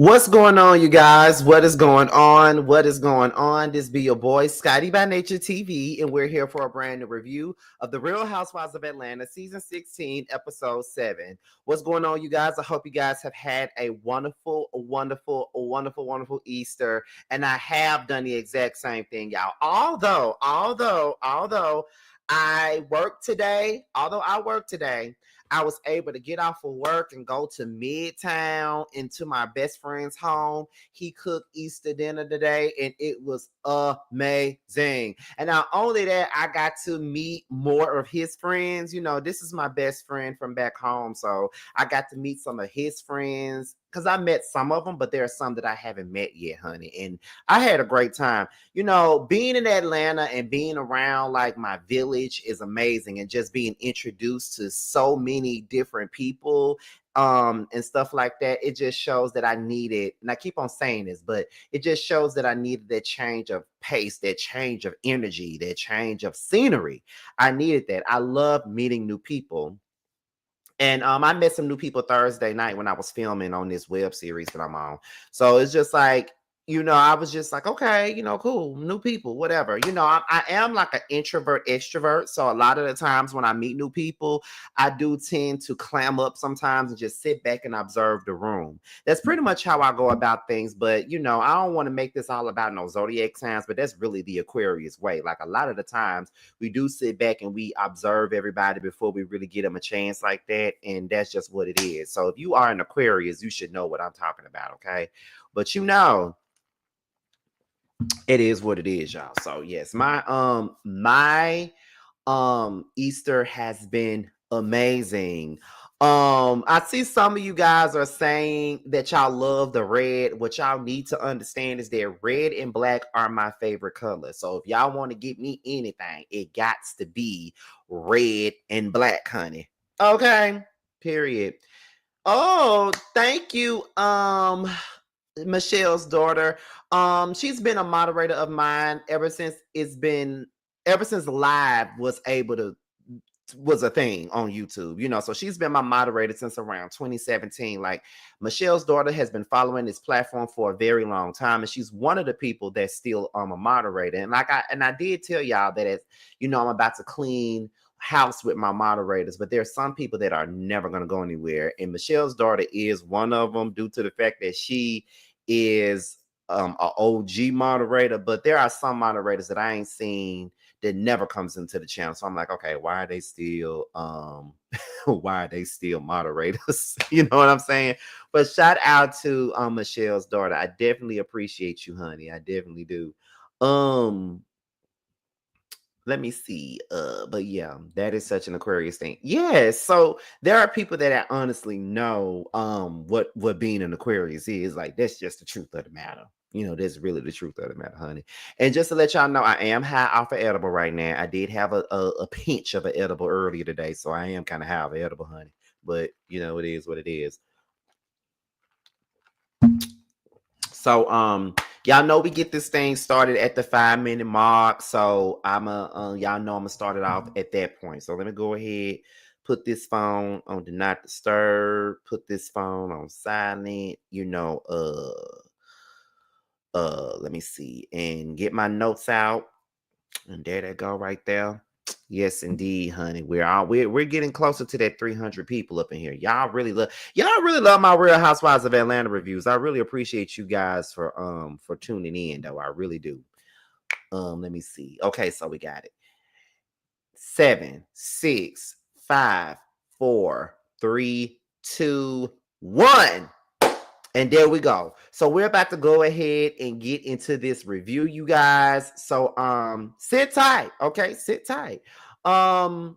What's going on, you guys? What is going on? What is going on? This be your boy, Scotty by Nature TV, and we're here for a brand new review of The Real Housewives of Atlanta, Season 16, Episode 7. What's going on, you guys? I hope you guys have had a wonderful Easter, and I have done the exact same thing, y'all. Although I work today, I was able to get off of work and go to Midtown into my best friend's home. He cooked Easter dinner today, and it was amazing. And not only that, I got to meet more of his friends. You know, this is my best friend from back home, so I got to meet some of his friends because I met some of them, but there are some that I haven't met yet, honey. And I had a great time. You know, being in Atlanta and being around like my village is amazing, and just being introduced to so many different people and stuff like that, it just shows that I needed, and I keep on saying this, but it just shows that I needed that change of pace, that change of energy, that change of scenery. I needed that. I love meeting new people. And I met some new people Thursday night when I was filming on this web series that I'm on. So it's just like, I was just like, okay, cool, new people, whatever. I am like an introvert extrovert. So a lot of the times when I meet new people, I do tend to clam up sometimes and just sit back and observe the room. That's pretty much how I go about things. But, I don't want to make this all about no zodiac signs, but that's really the Aquarius way. Like a lot of the times we do sit back and we observe everybody before we really get them a chance like that. And that's just what it is. So if you are an Aquarius, you should know what I'm talking about. Okay. But it is what it is, y'all. So yes, my Easter has been amazing. I see some of you guys are saying that y'all love the red. What y'all need to understand is that red and black are my favorite colors. So if y'all want to get me anything, it got to be red and black, honey. Okay. Period. Oh, thank you. Michelle's daughter. She's been a moderator of mine ever since live was a thing on YouTube, so she's been my moderator since around 2017. Like Michelle's daughter has been following this platform for a very long time, and she's one of the people that's still a moderator. And I did tell y'all that as I'm about to clean house with my moderators, but there's some people that are never going to go anywhere, and Michelle's daughter is one of them due to the fact that she is an OG moderator. But there are some moderators that I ain't seen that never comes into the channel, so I'm like, okay, why are they still why are they still moderators? You know what I'm saying? But shout out to Michelle's daughter. I definitely appreciate you, honey. I definitely do. Let me see. But yeah, that is such an Aquarius thing. Yes. So there are people that I honestly know what being an Aquarius is. Like, that's just the truth of the matter. That's really the truth of the matter, honey. And just to let y'all know, I am high off of edible right now. I did have a pinch of an edible earlier today, so I am kind of high off of edible, honey. But it is what it is. So y'all know we get this thing started at the 5-minute mark. So y'all know I'm gonna start it off at that point. So let me go ahead, put this phone on do not disturb, put this phone on silent, let me see, and get my notes out. And there they go right there. Yes, indeed, honey. We're getting closer to that 300 people up in here. Y'all really love my Real Housewives of Atlanta reviews. I really appreciate you guys for tuning in, though. I really do. Let me see. Okay, so we got it. 7, 6, 5, 4, 3, 2, 1. And there we go. So we're about to go ahead and get into this review, you guys. So sit tight. Okay, sit tight. So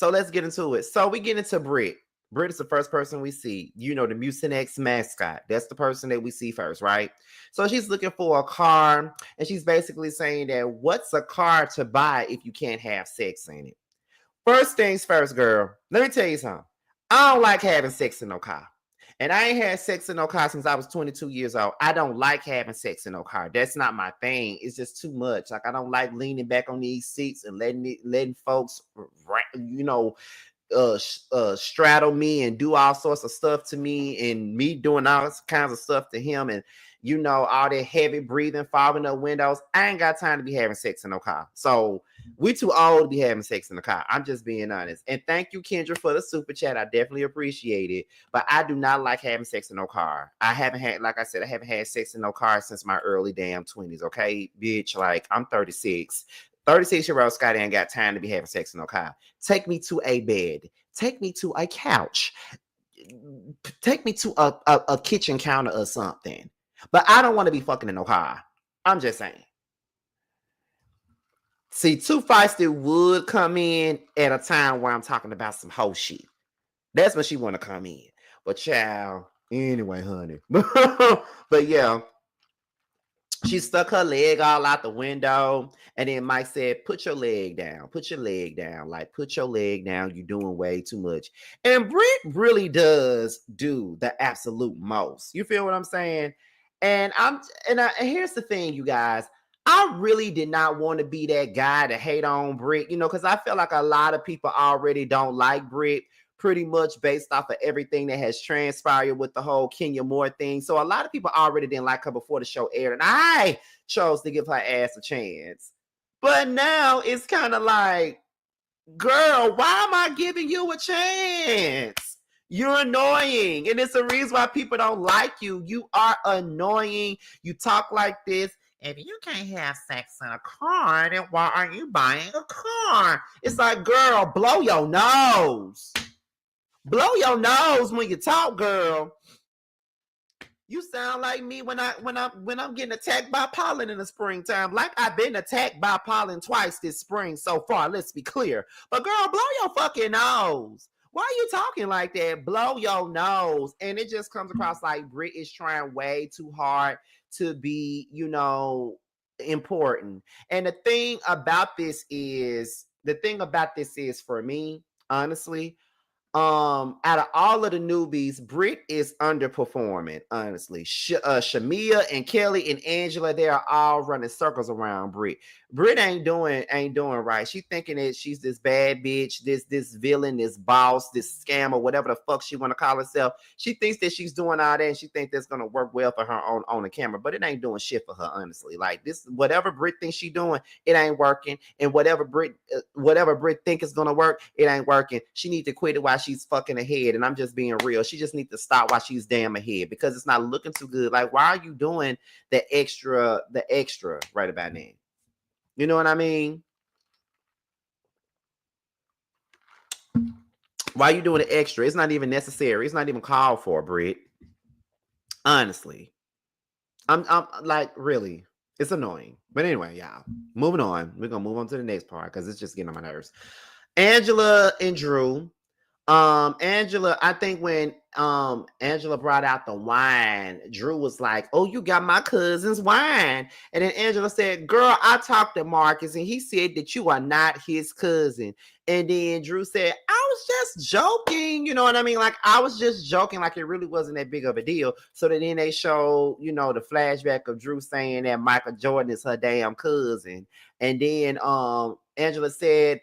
let's get into it. So we get into Britt. Britt is the first person we see. The Mucinex mascot. That's the person that we see first, right? So she's looking for a car, and she's basically saying that what's a car to buy if you can't have sex in it? First things first, girl. Let me tell you something. I don't like having sex in no car. And I ain't had sex in no car since I was 22 years old. I don't like having sex in no car. That's not my thing. It's just too much. Like, I don't like leaning back on these seats and letting folks, straddle me and do all sorts of stuff to me, and me doing all kinds of stuff to him, and all that heavy breathing, fogging up windows. I ain't got time to be having sex in no car. So we too old to be having sex in the car. I'm just being honest. And thank you, Kendra, for the super chat. I definitely appreciate it. But I do not like having sex in no car. I haven't had, like I said, I haven't had sex in no car since my early damn 20s. Okay, bitch. Like, I'm 36. 36-year-old Scotty ain't got time to be having sex in no car. Take me to a bed. Take me to a couch. Take me to a kitchen counter or something. But I don't want to be fucking in no car. I'm just saying. See, Too Feisty would come in at a time where I'm talking about some whole shit. That's when she want to come in. But child, anyway, honey. But yeah, she stuck her leg all out the window. And then Mike said, put your leg down. Put your leg down. Like, put your leg down. You're doing way too much. And Britt really does do the absolute most. You feel what I'm saying? And here's the thing, you guys. I really did not want to be that guy to hate on Britt, because I feel like a lot of people already don't like Britt, pretty much based off of everything that has transpired with the whole Kenya Moore thing. So a lot of people already didn't like her before the show aired, and I chose to give her ass a chance. But now it's kind of like, girl, why am I giving you a chance? You're annoying, and it's a reason why people don't like you. You are annoying. You talk like this. If you can't have sex in a car, then why are you buying a car? It's like, girl, blow your nose. Blow your nose when you talk, girl. You sound like me when I'm getting attacked by pollen in the springtime. Like I've been attacked by pollen twice this spring so far. Let's be clear. But girl, blow your fucking nose. Why are you talking like that? Blow your nose. And it just comes across like Britt is trying way too hard to be, important. And the thing about this is for me, honestly, out of all of the newbies, Britt is underperforming, honestly. Shamia and Kelly and Angela, they are all running circles around Britt. Britt ain't doing right. She thinking that she's this bad bitch, this villain, this boss, this scammer, whatever the fuck she want to call herself. She thinks that she's doing all that, and she thinks that's gonna work well for her on the camera, but it ain't doing shit for her, honestly. Like this, whatever Britt thinks she doing, it ain't working, and whatever Britt think is gonna work, it ain't working. She need to quit it while she's fucking ahead, and I'm just being real. She just needs to stop while she's damn ahead, because it's not looking too good. Like, why are you doing the extra right about now? You know what I mean? Why are you doing the extra? It's not even necessary. It's not even called for, Britt. Honestly. I'm like, really. It's annoying. But anyway, y'all. Moving on. We're gonna move on to the next part because it's just getting on my nerves. Angela and Drew. Angela, I think when Angela brought out the wine, Drew was like, "Oh, you got my cousin's wine." And then Angela said, "Girl, I talked to Marcus and he said that you are not his cousin." And then Drew said, "I was just joking." You know what I mean? Like, I was just joking, like it really wasn't that big of a deal. So then they showed, the flashback of Drew saying that Michael Jordan is her damn cousin. And then Angela said,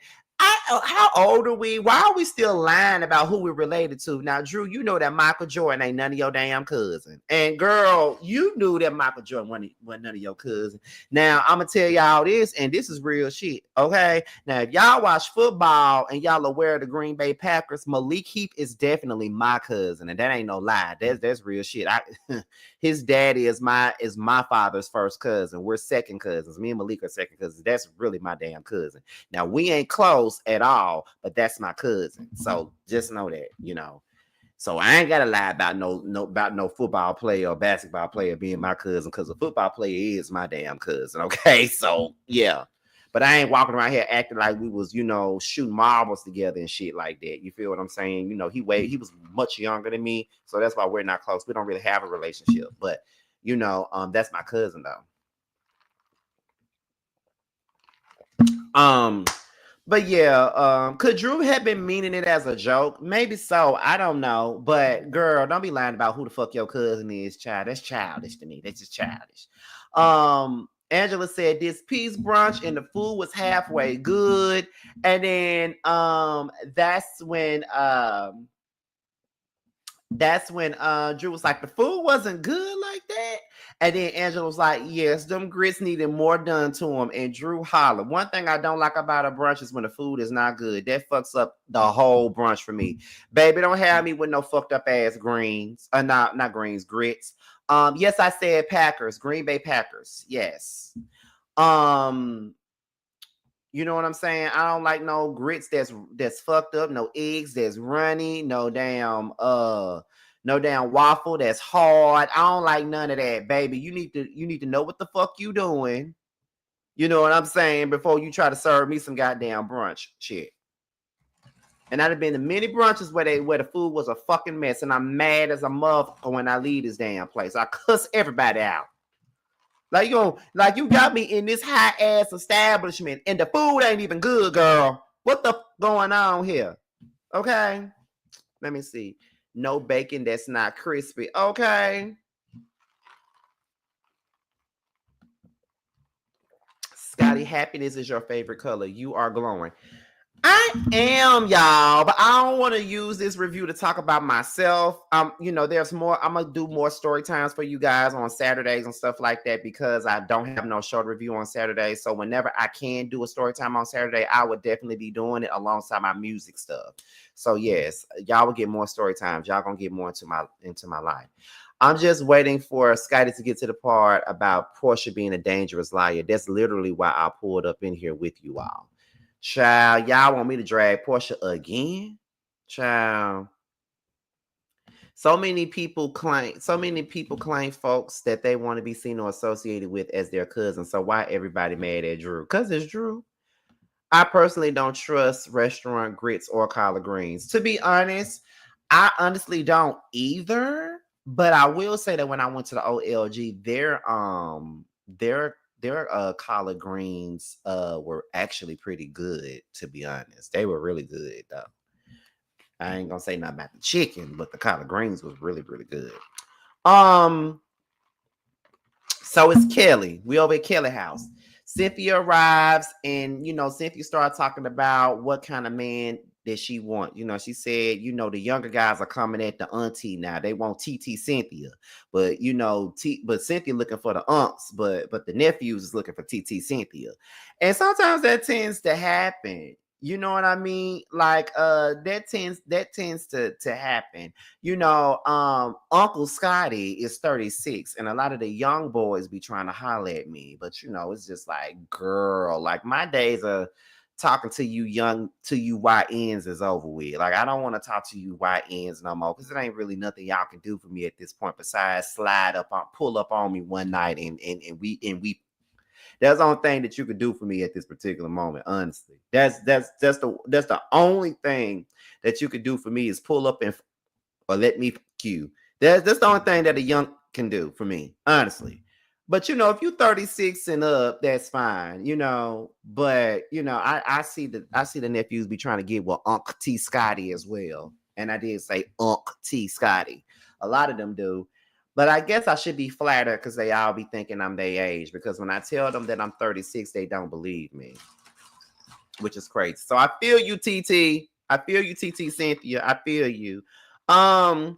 how old are we? Why are we still lying about who we're related to? Now, Drew, you know that Michael Jordan ain't none of your damn cousin. And girl, you knew that Michael Jordan wasn't none of your cousin. Now, I'm going to tell y'all this, and this is real shit, okay? Now, if y'all watch football and y'all are aware of the Green Bay Packers, Malik Heap is definitely my cousin, and that ain't no lie. That's real shit. His daddy is my father's first cousin. We're second cousins. Me and Malik are second cousins. That's really my damn cousin. Now, we ain't close at all, but that's my cousin. So just know that, So I ain't gotta lie about no football player or basketball player being my cousin, because a football player is my damn cousin. Okay, so yeah. But I ain't walking around here acting like we was, shooting marbles together and shit like that. You feel what I'm saying? He was much younger than me, so that's why we're not close. We don't really have a relationship, but that's my cousin though. But yeah, could Drew have been meaning it as a joke? Maybe so. I don't know. But girl, don't be lying about who the fuck your cousin is, child. That's childish to me. That's just childish. Angela said this peace brunch and the food was halfway good. And then that's when Drew was like, the food wasn't good like that. And then Angela was like, yes, them grits needed more done to them. And Drew hollered. One thing I don't like about a brunch is when the food is not good. That fucks up the whole brunch for me. Baby, don't have me with no fucked up ass greens. Not greens, grits. Yes, I said Packers, Green Bay Packers. Yes. You know what I'm saying? I don't like no grits that's fucked up, no eggs that's runny, no damn waffle that's hard. I don't like none of that, baby. You need to know what the fuck you doing. You know what I'm saying? Before you try to serve me some goddamn brunch shit. And I'd have been to many brunches where the food was a fucking mess, and I'm mad as a motherfucker when I leave this damn place. I cuss everybody out. Like you got me in this high ass establishment and the food ain't even good, girl. What the going on here? Okay. Let me see. No bacon that's not crispy. Okay. Scotty, happiness is your favorite color. You are glowing. I am, y'all, but I don't want to use this review to talk about myself. There's more. I'm gonna do more story times for you guys on Saturdays and stuff like that because I don't have no short review on Saturdays. So whenever I can do a story time on Saturday, I would definitely be doing it alongside my music stuff. So yes, y'all will get more story times. Y'all gonna get more into my life. I'm just waiting for Scotty to get to the part about Portia being a dangerous liar. That's literally why I pulled up in here with you all. Child, y'all want me to drag Portia again? Child. So many people claim folks that they want to be seen or associated with as their cousin. So why everybody mad at Drew? Because it's Drew. I personally don't trust restaurant grits or collard greens. To be honest, I honestly don't either. But I will say that when I went to the OLG, their collard greens were actually pretty good, to be honest. They were really good though. I ain't gonna say nothing about the chicken, but the collard greens was really, really good. So it's Kelly. We over at Kelly house. Cynthia arrives, and Cynthia started talking about what kind of man that she want. She said, the younger guys are coming at the auntie now. They want TT Cynthia, but but Cynthia looking for the aunts, but the nephews is looking for TT Cynthia, and sometimes that tends to happen. You know what I mean? Like that tends to happen. Uncle Scotty is 36, and a lot of the young boys be trying to holler at me, but it's just like, girl, like my days of talking to you YNs is over with. Like I don't want to talk to you YNs no more because it ain't really nothing y'all can do for me at this point besides pull up on me one night and we. That's the only thing that you could do for me at this particular moment. Honestly, that's the only thing that you could do for me is pull up or let me fuck you. That's the only thing that a young can do for me, honestly. But if you're 36 and up, that's fine, But I see the nephews be trying to get with Uncle T Scotty as well, and I did say Uncle T Scotty. A lot of them do. But I guess I should be flattered because they all be thinking I'm their age. Because when I tell them that I'm 36, they don't believe me, which is crazy. So I feel you, TT. I feel you, TT Cynthia. I feel you. Shamia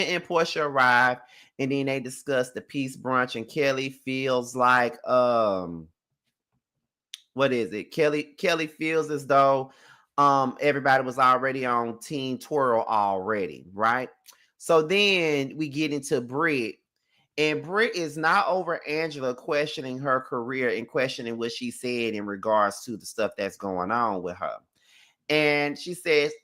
and Portia arrive, and then they discuss the peace brunch. And Kelly feels like, what is it? Kelly feels as though everybody was already on Team Twirl already, right? So then we get into Britt, and Britt is not over Angela questioning her career and questioning what she said in regards to the stuff that's going on with her. And she says,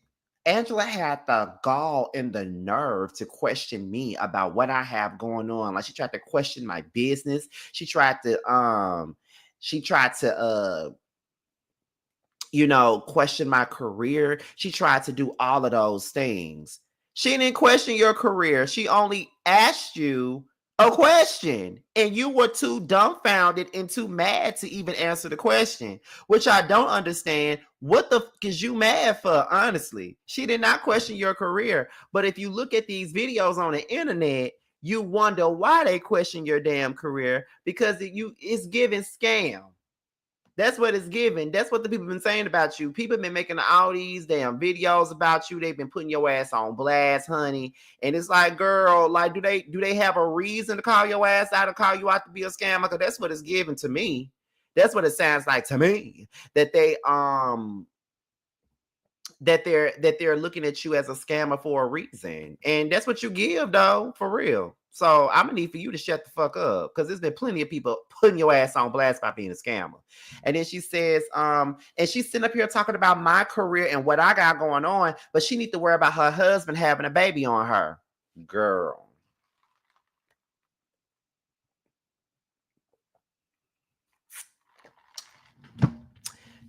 Angela had the gall and the nerve to question me about what I have going on. Like she tried to question my business. She tried to question my career. She tried to do all of those things. She didn't question your career. She only asked you a question, and you were too dumbfounded and too mad to even answer the question, which I don't understand. What the fuck is you mad for? Honestly, she did not question your career. But if you look at these videos on the internet, you wonder why they question your damn career, because it's giving scam. That's what it's giving. That's what the people been saying about you. People been making all these damn videos about you. They've been putting your ass on blast, honey. And it's like, girl, like, do they have a reason to call your ass out and call you out to be a scammer? Because that's what it's giving to me. That's what it sounds like to me. That they're looking at you as a scammer for a reason. And that's what you give, though, for real. So I'm gonna need for you to shut the fuck up, because there's been plenty of people putting your ass on blast by being a scammer. And then she says, and she's sitting up here talking about my career and what I got going on, but she needs to worry about her husband having a baby on her. Girl.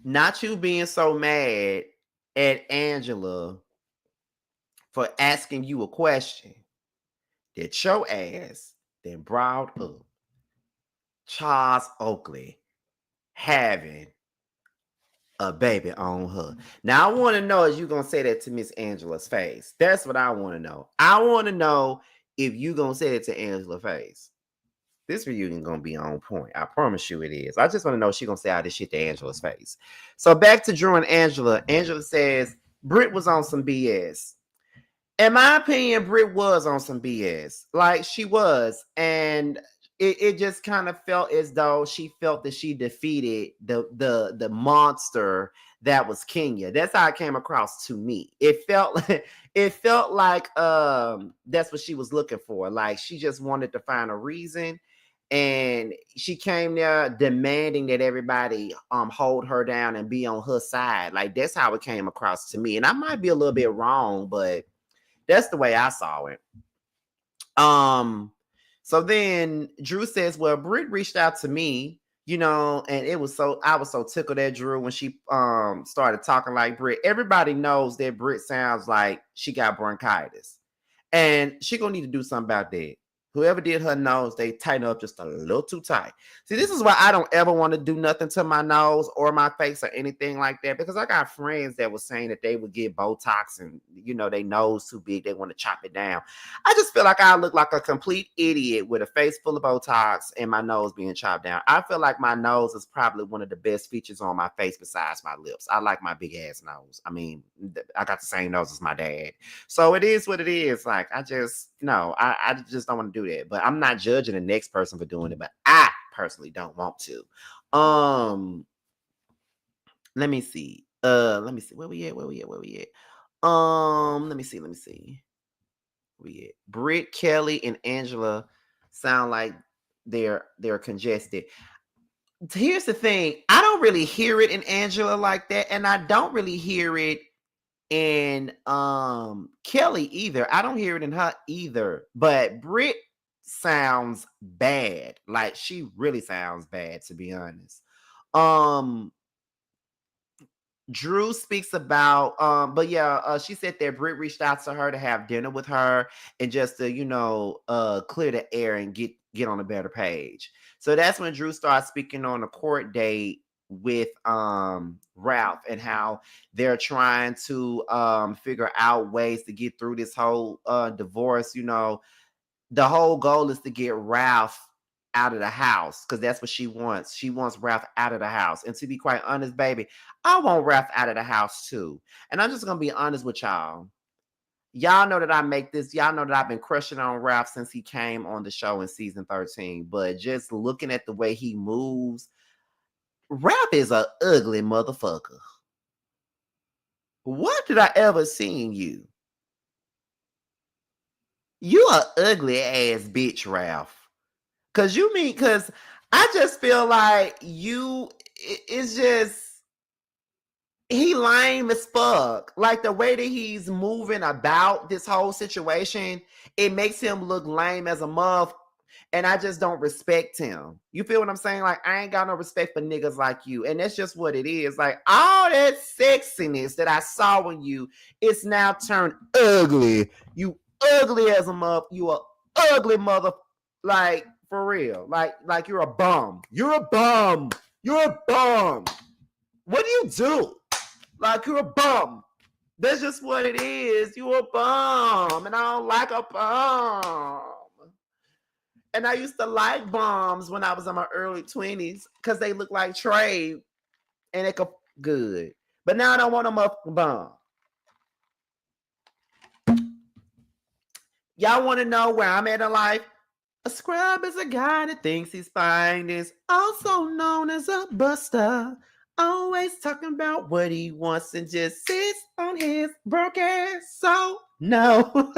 Not you being so mad at Angela for asking you a question that your ass then brought up Charles Oakley having a baby on her. Now, I want to know if you're going to say that to Miss Angela's face. That's what I want to know. I want to know if you're going to say it to Angela's face. This reunion going to be on point. I promise you it is. I just want to know if she's going to say all this shit to Angela's face. So back to Drew and Angela. Angela says Britt was on some BS. In my opinion, Britt was on some BS. Like, she was. And it just kind of felt as though she felt that she defeated the monster that was Kenya. That's how it came across to me. It felt like that's what she was looking for. Like, she just wanted to find a reason. And she came there demanding that everybody hold her down and be on her side. Like, that's how it came across to me. And I might be a little bit wrong, but that's the way I saw it. So then Drew says, well, Britt reached out to me, and I was so tickled at Drew when she started talking like Britt. Everybody knows that Britt sounds like she got bronchitis. And she gonna need to do something about that. Whoever did her nose, they tighten up just a little too tight. See, this is why I don't ever want to do nothing to my nose or my face or anything like that, because I got friends that were saying that they would get Botox and, their nose too big. They want to chop it down. I just feel like I look like a complete idiot with a face full of Botox and my nose being chopped down. I feel like my nose is probably one of the best features on my face besides my lips. I like my big ass nose. I mean, I got the same nose as my dad. So it is what it is. Like, I just don't want to do that. But I'm not judging the next person for doing it, but I personally don't want to. Let me see. Where we at? Let me see. We at Britt, Kelly, and Angela sound like they're congested. Here's the thing. I don't really hear it in Angela like that, and I don't really hear it in Kelly either. I don't hear it in her either. But Britt sounds bad. Like, she really sounds bad, to be honest. Drew speaks about she said that Britt reached out to her to have dinner with her and just to clear the air and get on a better page. So that's when Drew starts speaking on a court date with Ralph and how they're trying to figure out ways to get through this whole divorce. The whole goal is to get Ralph out of the house, because that's what she wants. She wants Ralph out of the house. And to be quite honest, baby, I want Ralph out of the house too. And I'm just gonna be honest with y'all. Y'all know that y'all know that I've been crushing on Ralph since he came on the show in season 13. But just looking at the way he moves, Ralph is a ugly motherfucker. What did I ever see in you? You a ugly ass bitch, Ralph. Cause I just feel like it's just, he lame as fuck. Like, the way that he's moving about this whole situation, it makes him look lame as a muff. And I just don't respect him. You feel what I'm saying? Like, I ain't got no respect for niggas like you. And that's just what it is. Like, all that sexiness that I saw in you, it's now turned ugly. You ugly as a muff. You a ugly mother. Like, for real. Like you're a bum. You're a bum. You're a bum. What do you do? Like, you're a bum. That's just what it is. You're a bum. And I don't like a bum. And I used to like bombs when I was in my early 20s because they look like Trey and they could good. But now I don't want them up bomb. Y'all want to know where I'm at in life? A scrub is a guy that thinks he's fine, is also known as a buster. Always talking about what he wants and just sits on his broke ass. So, no.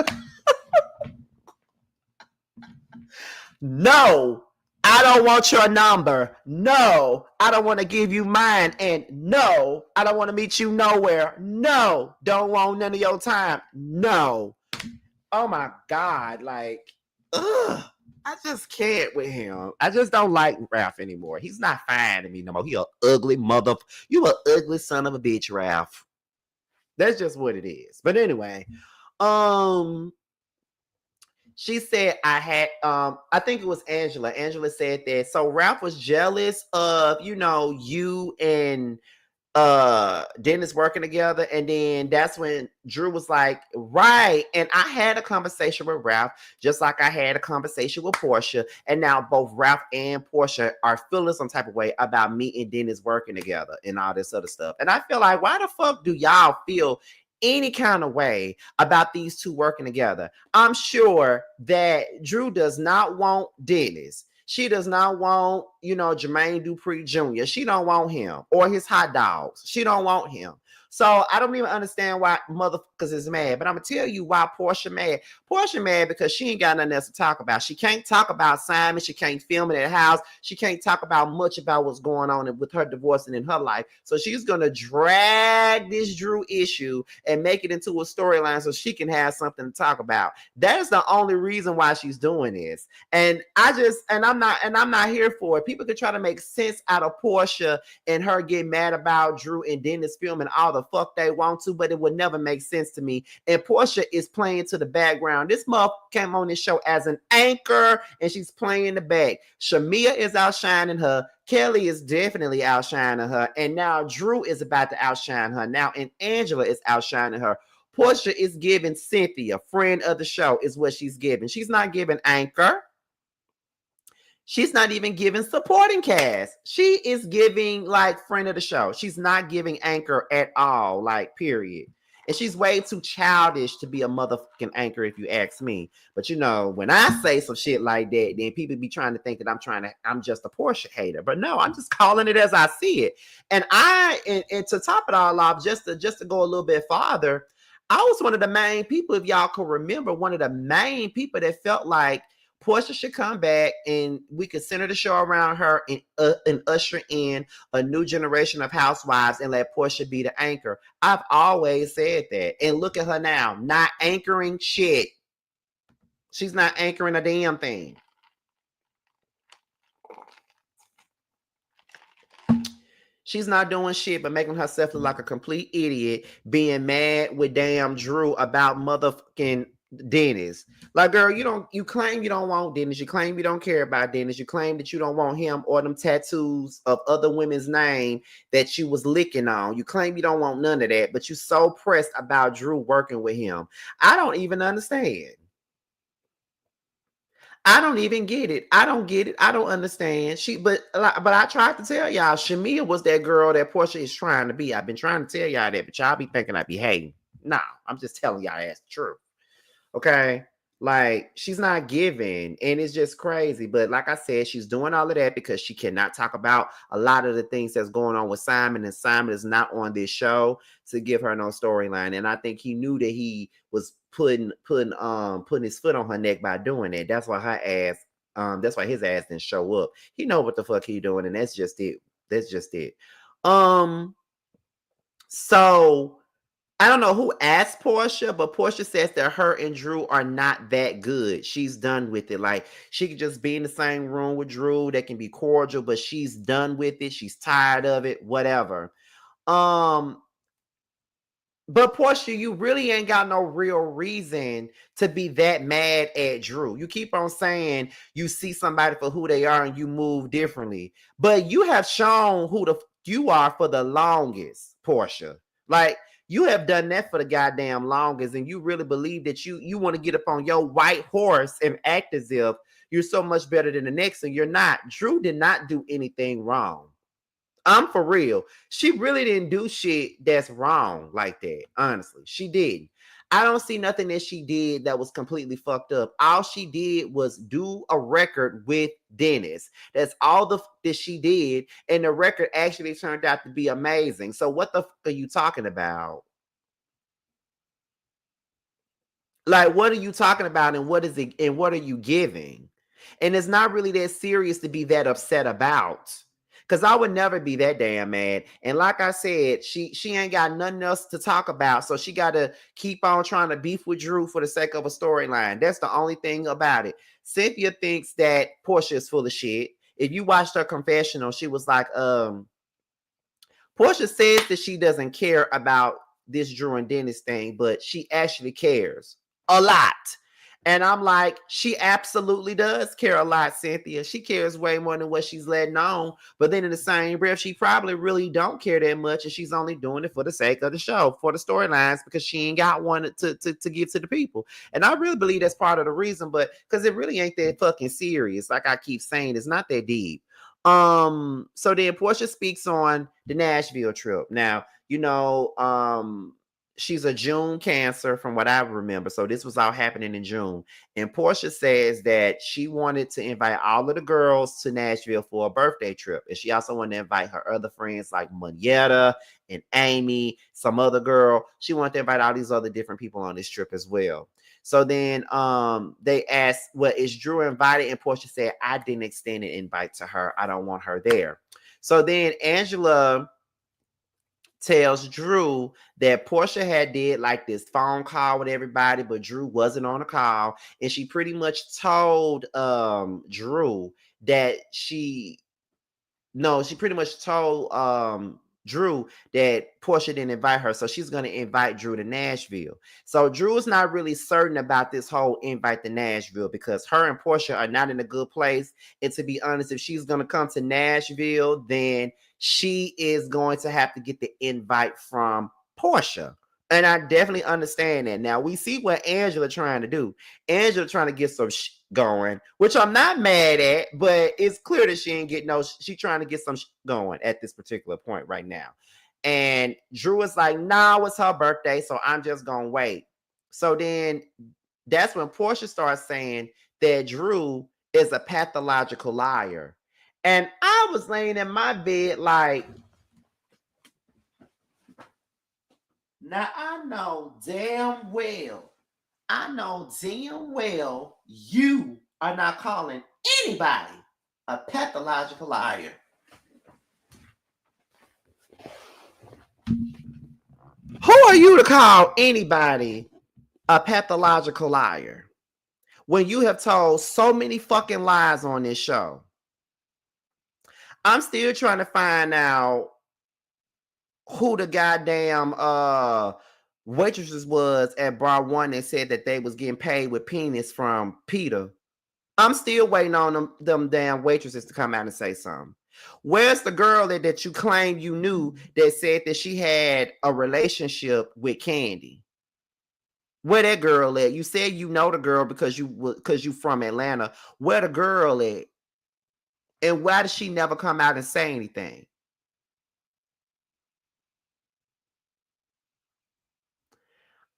No, I don't want your number. No, I don't want to give you mine. And no, I don't want to meet you nowhere. No, don't want none of your time. No. Oh my God. Like, ugh. I just can't with him. I just don't like Ralph anymore. He's not fine to me no more. He a ugly mother. You a ugly son of a bitch, Ralph. That's just what it is. But anyway, um, she said I think it was Angela. Angela said that so Ralph was jealous of, you and Dennis working together, and then that's when Drew was like, right. And I had a conversation with Ralph, just like I had a conversation with Portia, and now both Ralph and Portia are feeling some type of way about me and Dennis working together and all this other stuff. And I feel like, why the fuck do y'all feel any kind of way about these two working together? I'm sure that Drew does not want Dennis. She does not want, Jermaine Dupri Jr. She don't want him or his hot dogs. She don't want him. So I don't even understand why motherfuckers is mad. But I'm going to tell you why Portia mad. Portia mad because she ain't got nothing else to talk about. She can't talk about Simon. She can't film it at the house. She can't talk about much about what's going on with her divorce and in her life. So she's going to drag this Drew issue and make it into a storyline so she can have something to talk about. That is the only reason why she's doing this. And I'm not here for it. People can try to make sense out of Portia and her getting mad about Drew and Dennis filming all the fuck they want to, but it would never make sense to me. And Portia is playing to the background. This mother came on this show as an anchor and she's playing the back. Shamia is outshining her. Kelly is definitely outshining her. And now Drew is about to outshine her now, and Angela is outshining her. Portia is giving Cynthia, friend of the show, is what she's giving. She's not giving anchor. She's not even giving supporting cast. She is giving like friend of the show. She's not giving anchor at all, like period. And she's way too childish to be a motherfucking anchor if you ask me. But when I say some shit like that, then people be trying to think that I'm just a Portia hater. But no, I'm just calling it as I see it. And and to top it all off, just to go a little bit farther, I was one of the main people, if y'all can remember, one of the main people that felt like Portia should come back and we could center the show around her and usher in a new generation of housewives and let Portia be the anchor. I've always said that. And look at her now, not anchoring shit. She's not anchoring a damn thing. She's not doing shit but making herself look like a complete idiot, being mad with damn Drew about motherfucking Dennis. Like, girl, you claim you don't want Dennis. You claim you don't care about Dennis. You claim that you don't want him or them tattoos of other women's name that you was licking on. You claim you don't want none of that, but you so pressed about Drew working with him. I don't even understand. I don't even get it. I don't get it. I don't understand. But I tried to tell y'all, Shamia was that girl that Portia is trying to be. I've been trying to tell y'all that, but y'all be thinking I be hating. No, I'm just telling y'all that's the truth. Okay. Like, she's not giving, and it's just crazy. But like I said, she's doing all of that because she cannot talk about a lot of the things that's going on with Simon, and Simon is not on this show to give her no storyline. And I think he knew that he was putting his foot on her neck by doing that. That's why that's why his ass didn't show up. He know what the fuck he doing, and that's just it. That's just it. So I don't know who asked Portia, but Portia says that her and Drew are not that good. She's done with it. Like, she could just be in the same room with Drew. They can be cordial, but she's done with it. She's tired of it, whatever. But Portia, you really ain't got no real reason to be that mad at Drew. You keep on saying you see somebody for who they are and you move differently. But you have shown who you are for the longest, Portia. Like, you have done that for the goddamn longest, and you really believe that you want to get up on your white horse and act as if you're so much better than the next, and you're not. Drew did not do anything wrong. I'm for real. She really didn't do shit that's wrong like that. Honestly, she didn't. I don't see nothing that she did that was completely fucked up. All she did was do a record with Dennis. That's all that she did, and the record actually turned out to be amazing. So what the fuck are you talking about? Like, what are you talking about, and what is it, and what are you giving? And it's not really that serious to be that upset about. Cause I would never be that damn mad. And like I said, she ain't got nothing else to talk about. So she gotta keep on trying to beef with Drew for the sake of a storyline. That's the only thing about it. Cynthia thinks that Portia is full of shit. If you watched her confessional, she was like, Portia says that she doesn't care about this Drew and Dennis thing, but she actually cares a lot. And I'm like, she absolutely does care a lot, Cynthia. She cares way more than what she's letting on. But then in the same breath, she probably really don't care that much, and she's only doing it for the sake of the show, for the storylines, because she ain't got one to give to the people. And I really believe that's part of the reason, but because it really ain't that fucking serious. Like I keep saying, it's not that deep. So then Portia speaks on the Nashville trip. Now, she's a June Cancer from what I remember. So this was all happening in June. And Portia says that she wanted to invite all of the girls to Nashville for a birthday trip. And she also wanted to invite her other friends like Monietta and Amy, some other girl. She wanted to invite all these other different people on this trip as well. So then they asked, well, is Drew invited? And Portia said, I didn't extend an invite to her. I don't want her there. So then Angela tells Drew that Portia had did like this phone call with everybody, but Drew wasn't on a call. And she pretty much told Drew that she pretty much told Drew that Portia didn't invite her. So she's going to invite Drew to Nashville. So Drew is not really certain about this whole invite to Nashville because her and Portia are not in a good place. And to be honest, if she's going to come to Nashville, then she is going to have to get the invite from Portia. And I definitely understand that. Now we see what Angela trying to do. Angela trying to get some going, which I'm not mad at, but it's clear that she ain't getting she trying to get some going at this particular point right now. And Drew is like, nah, it's her birthday, so I'm just gonna wait. So then that's when Portia starts saying that Drew is a pathological liar. And I was laying in my bed like, now I know damn well you are not calling anybody a pathological liar. Who are you to call anybody a pathological liar when you have told so many fucking lies on this show? I'm still trying to find out who the goddamn waitresses was at bar one that said that they was getting paid with penis from Peter. I'm still waiting on them damn waitresses to come out and say something. Where's the girl that you claim you knew that said that she had a relationship with Candy? Where that girl at? You said you know the girl because you from Atlanta. Where the girl at? And why did she never come out and say anything?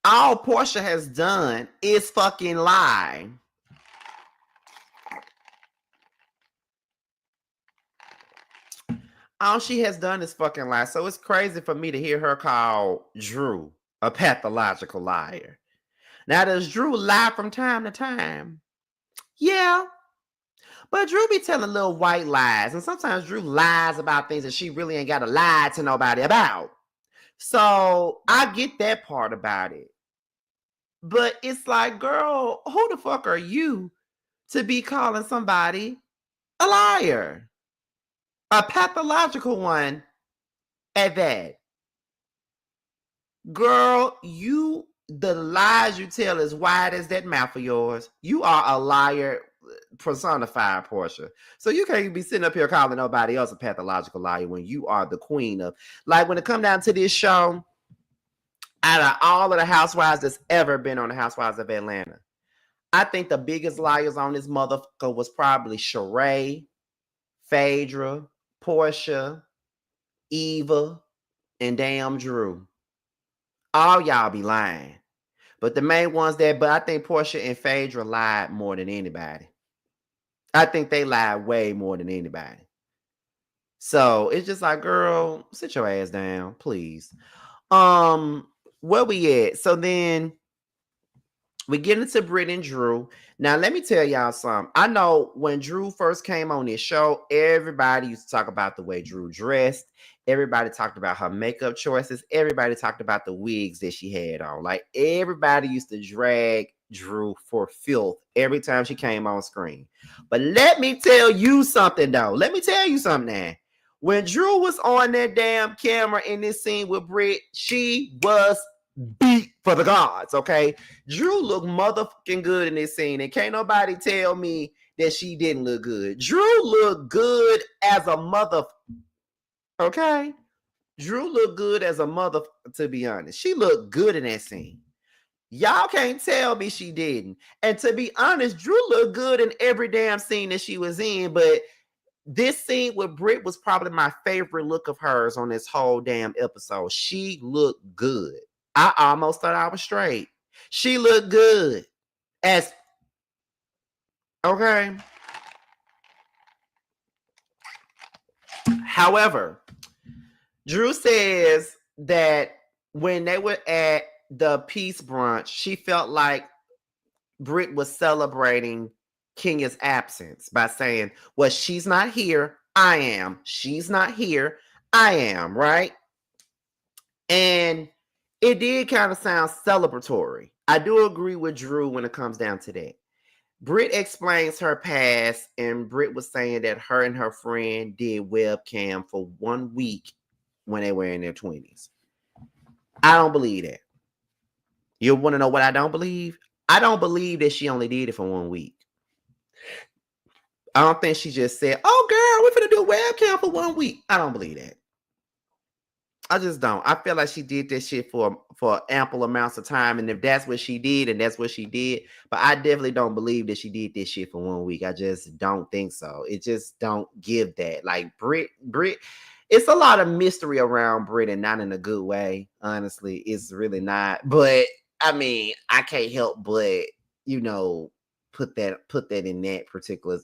All Portia has done is fucking lie. All she has done is fucking lie. So it's crazy for me to hear her call Drew a pathological liar. Now, does Drew lie from time to time? Yeah. But Drew be telling little white lies. And sometimes Drew lies about things that she really ain't got to lie to nobody about. So I get that part about it. But it's like, girl, who the fuck are you to be calling somebody a liar? A pathological one at that. Girl, the lies you tell as wide as that mouth of yours. You are a liar personified, Portia. So you can't be sitting up here calling nobody else a pathological liar when you are the queen of, like, when it come down to this show, out of all of the housewives that's ever been on the Housewives of Atlanta, I think the biggest liars on this motherfucker was probably Sheree, Phaedra, Portia, Eva, and damn Drew. All y'all be lying. But the main ones but I think Portia and Phaedra lied more than anybody. I think they lied way more than anybody. So it's just like, girl, sit your ass down, please. Where we at? So then we get into Britt and Drew. Now, let me tell y'all something. I know when Drew first came on this show, everybody used to talk about the way Drew dressed. Everybody talked about her makeup choices. Everybody talked about the wigs that she had on. Like, everybody used to drag Drew for filth every time she came on screen. But let me tell you something, though. Let me tell you something now. When Drew was on that damn camera in this scene with Britt, she was beat for the gods, okay? Drew looked motherfucking good in this scene, and can't nobody tell me that she didn't look good. Drew looked good as a mother, okay? Drew looked good as a mother, to be honest. She looked good in that scene. Y'all can't tell me she didn't. And to be honest, Drew looked good in every damn scene that she was in, but this scene with Britt was probably my favorite look of hers on this whole damn episode. She looked good. I almost thought I was straight. She looked good. Okay. However, Drew says that when they were at the peace brunch, she felt like Britt was celebrating Kenya's absence by saying, well, she's not here, I am. She's not here, I am, right? And it did kind of sound celebratory. I do agree with Drew when it comes down to that. Britt explains her past, and Britt was saying that her and her friend did webcam for 1 week when they were in their 20s. I don't believe that. You want to know what I don't believe? I don't believe that she only did it for 1 week. I don't think she just said, oh, girl, we're going to do webcam for 1 week. I don't believe that. I just don't. I feel like she did this shit for ample amounts of time. And if that's what she did, and that's what she did. But I definitely don't believe that she did this shit for 1 week. I just don't think so. It just don't give that. Like Britt, it's a lot of mystery around Britt, and not in a good way. Honestly, it's really not. But I mean, I can't help but, put that in that particular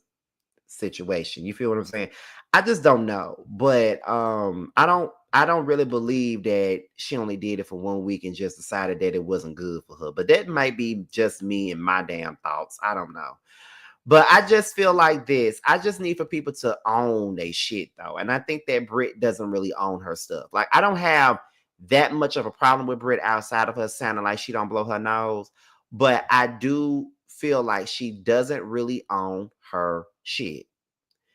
situation. You feel what I'm saying? I just don't know. But I don't really believe that she only did it for 1 week and just decided that it wasn't good for her. But that might be just me and my damn thoughts. I don't know. But I just feel like this. I just need for people to own their shit, though. And I think that Britt doesn't really own her stuff. Like, I don't have that much of a problem with Britt outside of her sounding like she don't blow her nose. But I do feel like she doesn't really own her shit.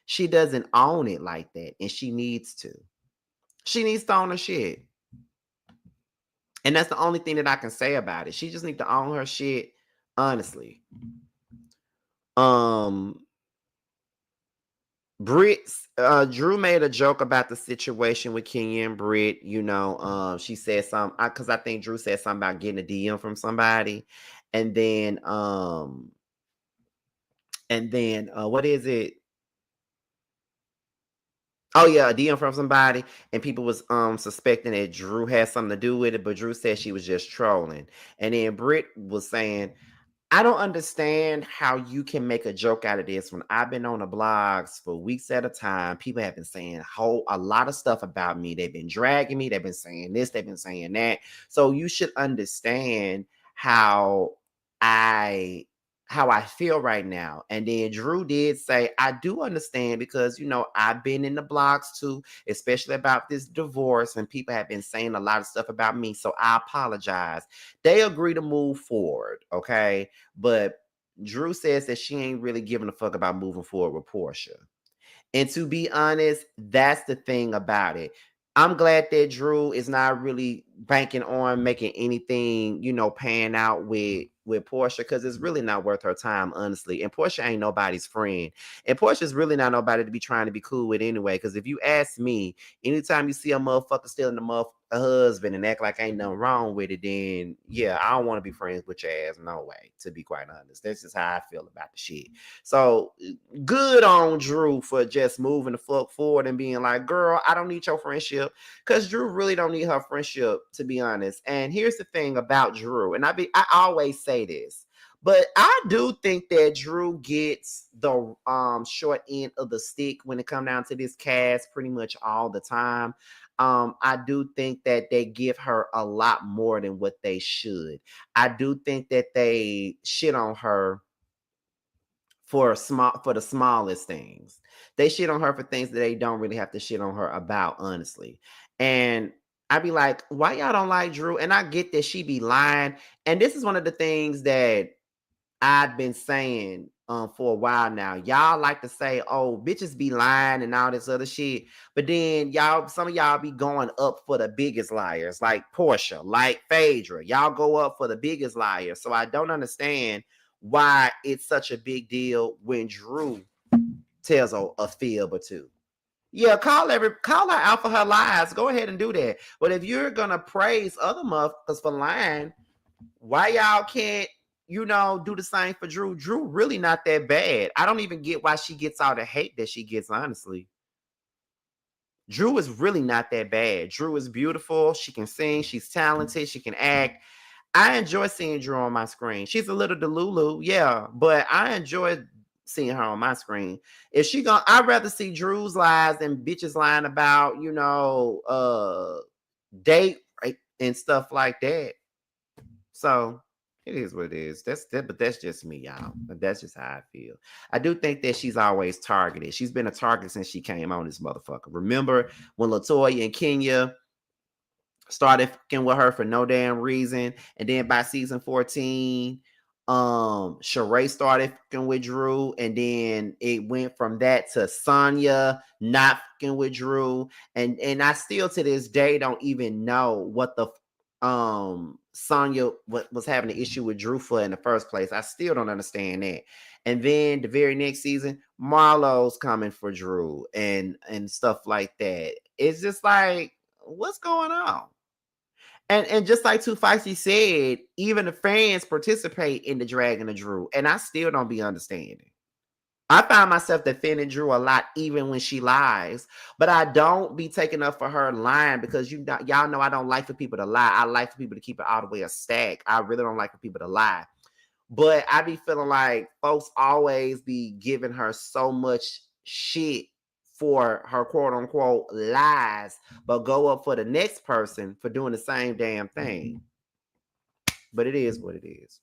She doesn't own it like that. And she needs to. She needs to own her shit. And that's the only thing that I can say about it. She just needs to own her shit, honestly. Drew made a joke about the situation with Kenya and Britt. She said something, because I think Drew said something about getting a DM from somebody. And then what is it? Oh yeah, a DM from somebody, and people was suspecting that Drew had something to do with it, but Drew said she was just trolling. And then Britt was saying, I don't understand how you can make a joke out of this when I've been on the blogs for weeks at a time. People have been saying a lot of stuff about me. They've been dragging me. They've been saying this. They've been saying that. So you should understand how I feel right now. And then Drew did say, I do understand because, I've been in the blogs too, especially about this divorce, and people have been saying a lot of stuff about me. So I apologize. They agree to move forward. Okay. But Drew says that she ain't really giving a fuck about moving forward with Portia. And to be honest, that's the thing about it. I'm glad that Drew is not really banking on making anything, pan out with Portia, because it's really not worth her time, honestly. And Portia ain't nobody's friend. And Portia's really not nobody to be trying to be cool with anyway. Because if you ask me, anytime you see a motherfucker a husband and act like ain't nothing wrong with it, then yeah, I don't want to be friends with your ass. No way, to be quite honest. This is how I feel about the shit. So good on Drew for just moving the fuck forward and being like, girl, I don't need your friendship. Because Drew really don't need her friendship, to be honest. And here's the thing about Drew, and I always say this. But I do think that Drew gets the short end of the stick when it comes down to this cast pretty much all the time. I do think that they give her a lot more than what they should. I do think that they shit on her for the smallest things. They shit on her for things that they don't really have to shit on her about, honestly. And I'd be like, why y'all don't like Drew? And I get that she be lying. And this is one of the things that I've been saying for a while now. Y'all like to say, oh, bitches be lying and all this other shit. But then some of y'all be going up for the biggest liars, like Portia, like Phaedra. Y'all go up for the biggest liars. So I don't understand why it's such a big deal when Drew tells a fib or two. Yeah, call her out for her lies. Go ahead and do that. But if you're gonna praise other motherfuckers for lying, why y'all can't, do the same for Drew? Drew really not that bad. I don't even get why she gets all the hate that she gets, honestly. Drew is really not that bad. Drew is beautiful. She can sing. She's talented. She can act. I enjoy seeing Drew on my screen. She's a little delulu, yeah, but I enjoy seeing her on my screen. If she gonna, I'd rather see Drew's lies than bitches lying about, date right, and stuff like that. So it is what it is. But that's just me, y'all. But that's just how I feel. I do think that she's always targeted. She's been a target since she came on this motherfucker. Remember when LaToya and Kenya started fucking with her for no damn reason, and then by season 14, Sheree started fucking with Drew, and then it went from that to Sonya not fucking with Drew, and I still to this day don't even know what the Sonya was having an issue with Drew for in the first place. I still don't understand that. And then the very next season, Marlo's coming for Drew and stuff like that. It's just like, what's going on? And just like Too Feisty said, even the fans participate in the dragging of Drew, and I still don't be understanding. I find myself defending Drew a lot, even when she lies, but I don't be taking up for her lying because y'all know I don't like for people to lie. I like for people to keep it all the way a stack. I really don't like for people to lie, but I be feeling like folks always be giving her so much shit for her quote unquote lies, but go up for the next person for doing the same damn thing. But it is what it is.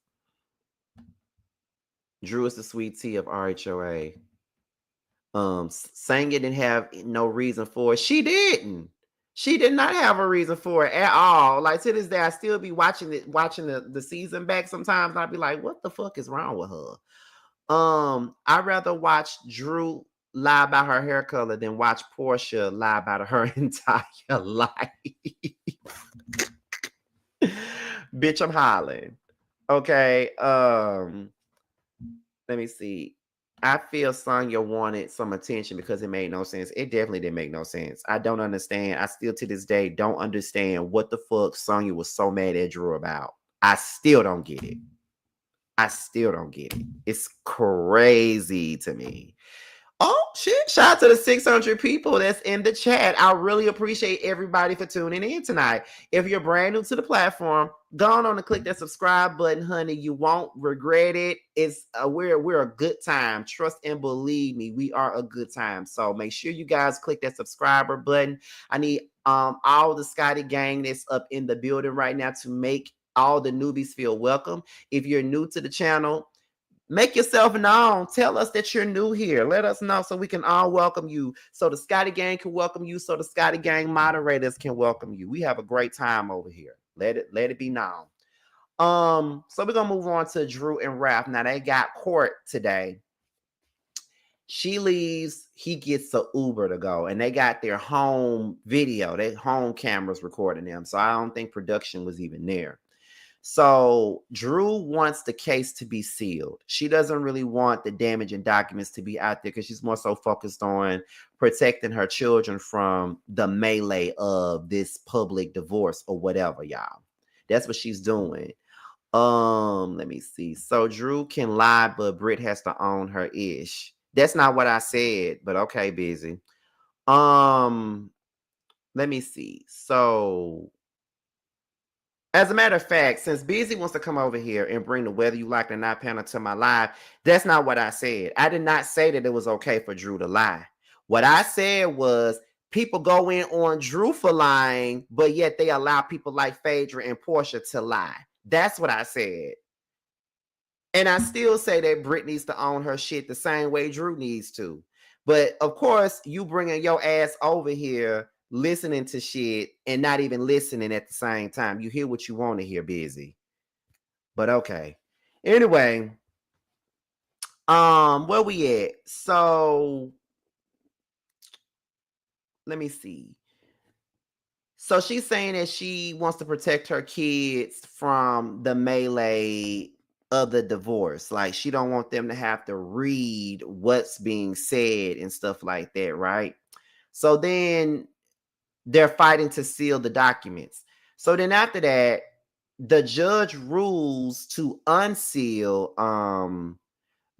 Drew is the sweet tea of RHOA. Sang it didn't have no reason for it. She didn't. She did not have a reason for it at all. Like to this day, I still be watching the season back sometimes, and I'd be like, what the fuck is wrong with her? I'd rather watch Drew lie about her hair color than watch Portia lie about her entire life. Bitch, I'm hollering. Okay. Let me see. I feel Sonya wanted some attention because it made no sense. It definitely didn't make no sense. I don't understand. I still to this day don't understand what the fuck Sonya was so mad at Drew about. I still don't get it. I still don't get it. It's crazy to me. Oh, shit. Shout out to the 600 people that's in the chat. I really appreciate everybody for tuning in tonight. If you're brand new to the platform, go on and click that subscribe button, honey. You won't regret it. It's we're a good time. Trust and believe me, we are a good time. So make sure you guys click that subscriber button. I need all the Scotty gang that's up in the building right now to make all the newbies feel welcome. If you're new to the channel, make yourself known. Tell us that you're new here. Let us know so we can all welcome you. So the Scotty Gang can welcome you. So the Scotty Gang moderators can welcome you. We have a great time over here. Let it be known. So we're gonna move on to Drew and Raph. Now they got court today. She leaves, he gets a Uber to go, and they got their home video, their home cameras recording them. So I don't think production was even there. So Drew wants the case to be sealed. She doesn't really want the damaging documents to be out there because she's more so focused on protecting her children from the melee of this public divorce or whatever, y'all. That's what she's doing. Let me see. So Drew can lie, but Britt has to own her ish. That's not what I said, but okay, busy. Um, let me see. So as a matter of fact, since Busy wants to come over here and bring the whether you like it or not panel to my live, that's not what I said. I did not say that it was okay for Drew to lie. What I said was people go in on Drew for lying, but yet they allow people like Phaedra and Portia to lie. That's what I said. And I still say that Britt needs to own her shit the same way Drew needs to. But of course, you bringing your ass over here listening to shit and not even listening at the same time. You hear what you want to hear, Busy. But okay. Anyway, where we at? So let me see. So she's saying that she wants to protect her kids from the melee of the divorce. Like she don't want them to have to read what's being said and stuff like that, right? So then they're fighting to seal the documents. So then after that, the judge rules to unseal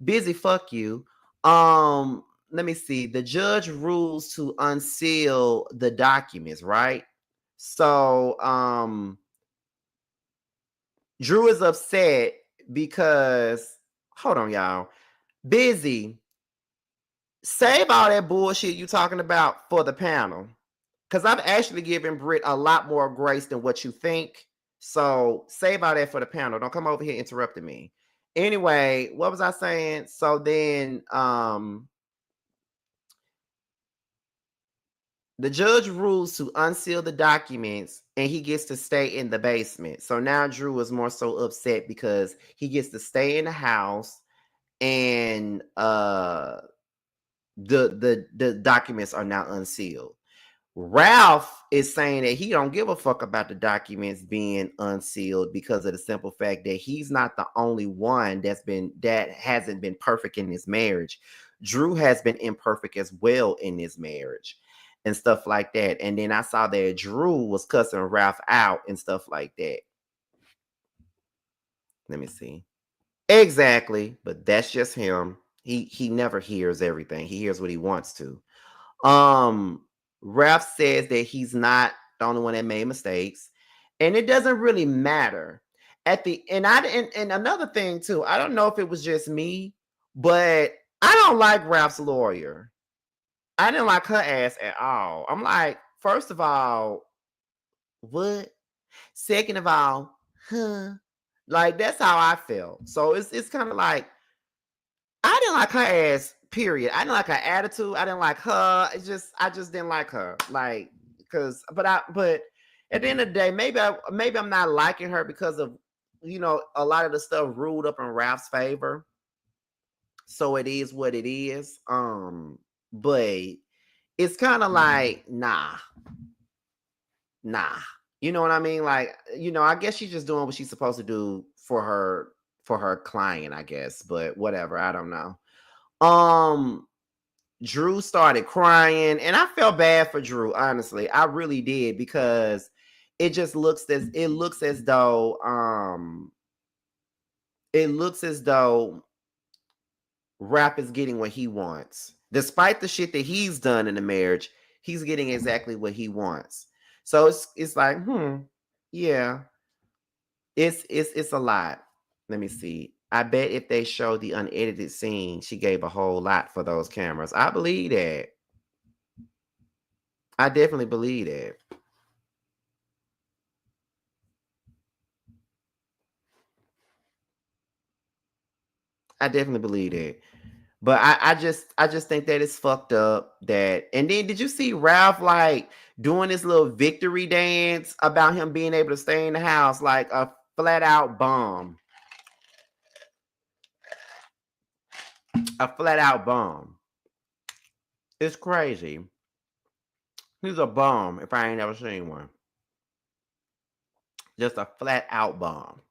busy fuck you. Let me see. The judge rules to unseal the documents, right? So Drew is upset because hold on, y'all. Busy, save all that bullshit you talking about for the panel. Because I've actually given Britt a lot more grace than what you think. So save all that for the panel. Don't come over here interrupting me. Anyway, what was I saying? So then the judge rules to unseal the documents and he gets to stay in the basement. So now Drew is more so upset because he gets to stay in the house and the documents are now unsealed. Ralph is saying that he don't give a fuck about the documents being unsealed because of the simple fact that he's not the only one that hasn't been perfect in his marriage. Drew has been imperfect as well in his marriage and stuff like that. And then I saw that Drew was cussing Ralph out and stuff like that. Let me see. Exactly, but that's just him. He never hears everything. He hears what he wants to. Ralph says that he's not the only one that made mistakes, and it doesn't really matter. At the and another thing too, I don't know if it was just me, but I don't like Ralph's lawyer. I didn't like her ass at all. I'm like, first of all, what? Second of all, huh? Like that's how I felt. So it's kind of like I didn't like her ass, period. I didn't like her attitude. I didn't like her. I just didn't like her. Like, but at the end of the day, maybe I'm not liking her because of a lot of the stuff ruled up in Ralph's favor. So it is what it is. But it's kind of like, nah. You know what I mean? Like, I guess she's just doing what she's supposed to do for her client, I guess. But whatever, I don't know. Drew started crying, and I felt bad for Drew, honestly. I really did, because it looks as though Rap is getting what he wants. Despite the shit that he's done in the marriage, he's getting exactly what he wants. So it's like, yeah. It's a lot. Let me see. I bet if they show the unedited scene, she gave a whole lot for those cameras. I believe that. I definitely believe that. I definitely believe that. But I just think that it's fucked up that. And then did you see Ralph like doing this little victory dance about him being able to stay in the house like a flat out bomb? A flat out bomb. It's crazy. He's a bomb if I ain't ever seen one. Just a flat out bomb.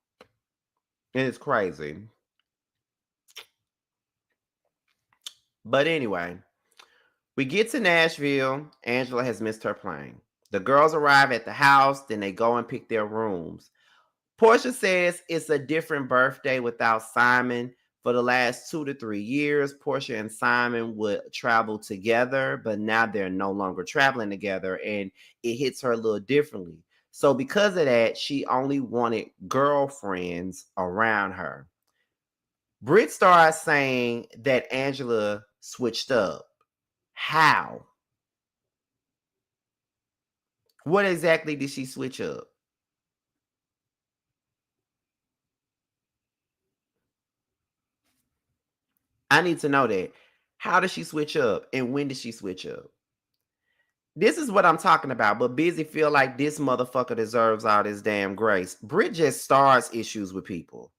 And it's crazy. But anyway, we get to Nashville. Angela has missed her plane. The girls arrive at the house, then they go and pick their rooms. Portia says it's a different birthday without Simon. For the last 2 to 3 years, Portia and Simon would travel together, but now they're no longer traveling together, and it hits her a little differently. So because of that, she only wanted girlfriends around her. Britt starts saying that Angela switched up. How? What exactly did she switch up? I need to know that. How did she switch up and when did she switch up? This is what I'm talking about, but Busy feel like this motherfucker deserves all this damn grace. Brit just starts issues with people.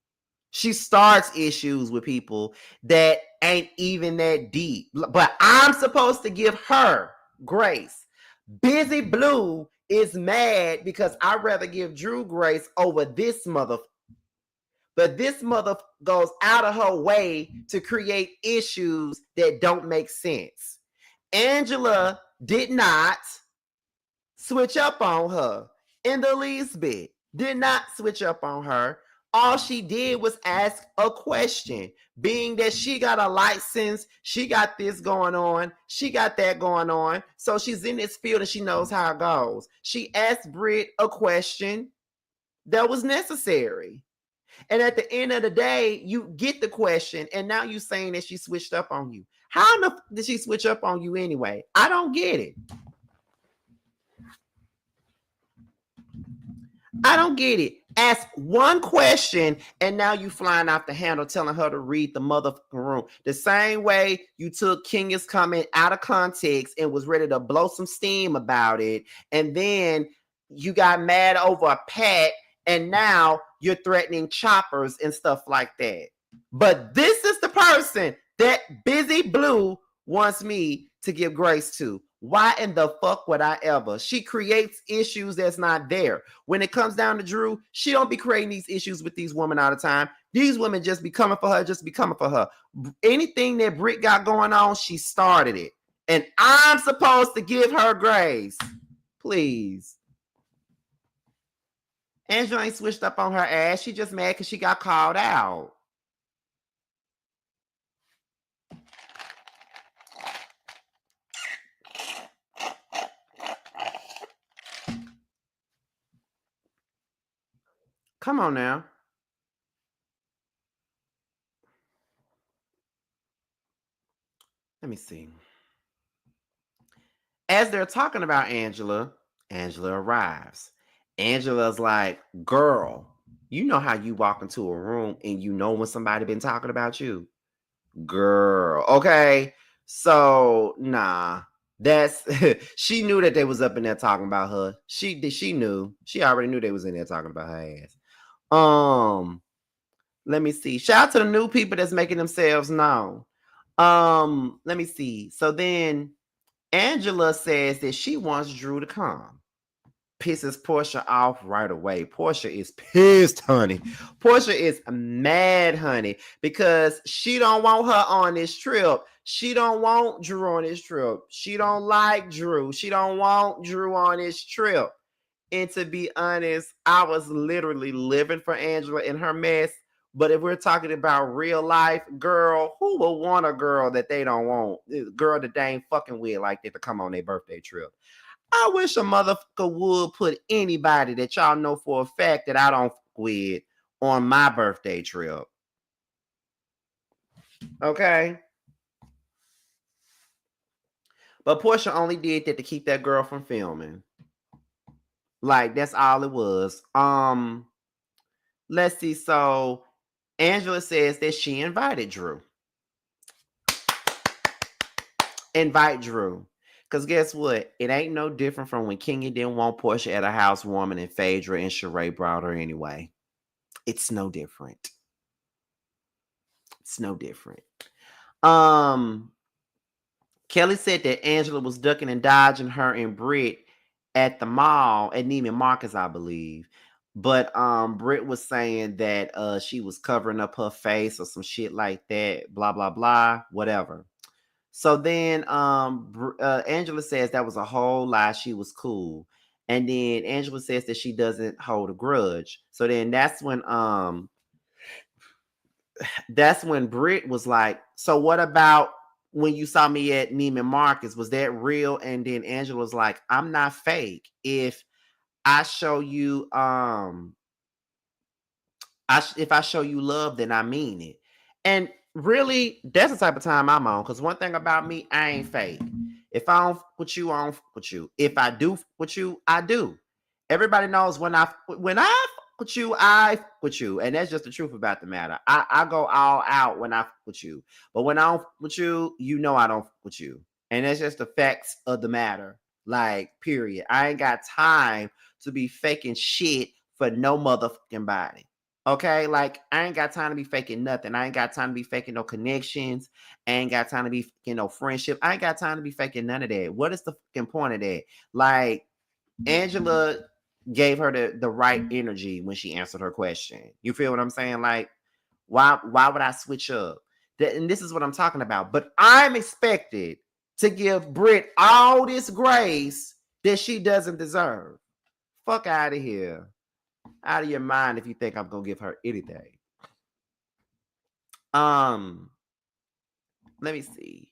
She starts issues with people that ain't even that deep. But I'm supposed to give her grace. Busy Blue is mad because I'd rather give Drew grace over this motherfucker. But this mother goes out of her way to create issues that don't make sense. Angela did not switch up on her in the least bit. Did not switch up on her. All she did was ask a question. Being that she got a license, she got this going on, she got that going on. So she's in this field and she knows how it goes. She asked Britt a question that was necessary. And at the end of the day, you get the question, and now you're saying that she switched up on you. How did she switch up on you anyway? I don't get it. I don't get it. Ask one question, and now you flying off the handle telling her to read the motherfucking room. The same way you took Kenya's comment out of context and was ready to blow some steam about it, and then you got mad over a pat, and now you're threatening choppers and stuff like that. But this is the person that Busy Blue wants me to give grace to. Why in the fuck would I ever? She creates issues that's not there. When it comes down to Drew, she don't be creating these issues with these women all the time. These women just be coming for her, just be coming for her. Anything that Britt got going on, she started it. And I'm supposed to give her grace. Please. Angela ain't switched up on her ass. She just mad because she got called out. Come on now. Let me see. As they're talking about Angela, Angela arrives. Angela's like, girl, you know how you walk into a room and you know when somebody been talking about you? Girl, okay. So, nah. That's she knew that they was up in there talking about her. She knew. She already knew they was in there talking about her ass. Let me see. Shout out to the new people that's making themselves known. Let me see. So then Angela says that she wants Drew to come. Pisses Portia off right away. Portia is pissed, honey. Portia is mad, honey, because she don't want her on this trip. She don't want Drew on this trip. She don't like Drew. She don't want Drew on this trip. And to be honest, I was literally living for Angela in her mess. But if we're talking about real life, girl, who will want a girl that they don't want? A girl that they ain't fucking with like that to come on their birthday trip. I wish a motherfucker would put anybody that y'all know for a fact that I don't fuck with on my birthday trip. Okay? But Portia only did that to keep that girl from filming. Like, that's all it was. Let's see. So Angela says that she invited Drew. Invite Drew. Because guess what? It ain't no different from when Kenya didn't want Portia at a housewarming and Phaedra and Sheree brought her anyway. It's no different. It's no different. Kelly said that Angela was ducking and dodging her and Britt at the mall at Neiman Marcus, I believe. But Britt was saying that she was covering up her face or some shit like that, blah blah blah, whatever. So then Angela says that was a whole lie. She was cool. And then Angela says that she doesn't hold a grudge. So then that's when Britt was like, so what about when you saw me at Neiman Marcus? Was that real? And then Angela was like, I'm not fake. If I show you if I show you love, then I mean it. And really, that's the type of time I'm on. Because one thing about me, I ain't fake. If I don't with you, I don't with you. If I do with you, I do. Everybody knows when I with you, I with you, and that's just the truth about the matter. I go all out when I with you, but when I don't with you, you know I don't with you, and that's just the facts of the matter. Like, period. I ain't got time to be faking shit for no motherfucking body. Okay, like I ain't got time to be faking nothing. I ain't got time to be faking no connections. I ain't got time to be faking no friendship. I ain't got time to be faking none of that. What is the fucking point of that? Like, Angela gave her the right energy when she answered her question. You feel what I'm saying? Like, why would I switch up? And this is what I'm talking about. But I'm expected to give Britt all this grace that she doesn't deserve. Fuck out of here. Out of your mind if you think I'm gonna give her anything. Um, Let me see.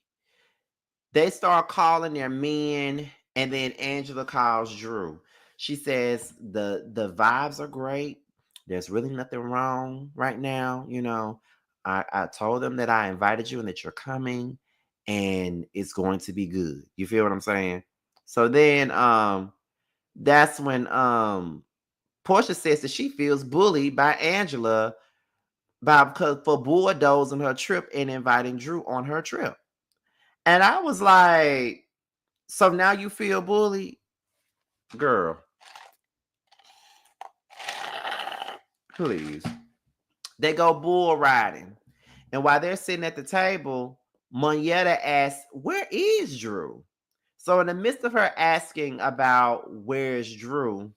They start calling their men, and then Angela calls Drew. She says the vibes are great. There's really nothing wrong right now. I told them that I invited you and that you're coming, and it's going to be good. You feel what I'm saying? So then that's when Portia says that she feels bullied by Angela for bulldozing her trip and inviting Drew on her trip. And I was like, so now you feel bullied? Girl, please. They go bull riding. And while they're sitting at the table, Monietta asks, where is Drew? So in the midst of her asking about where's Drew,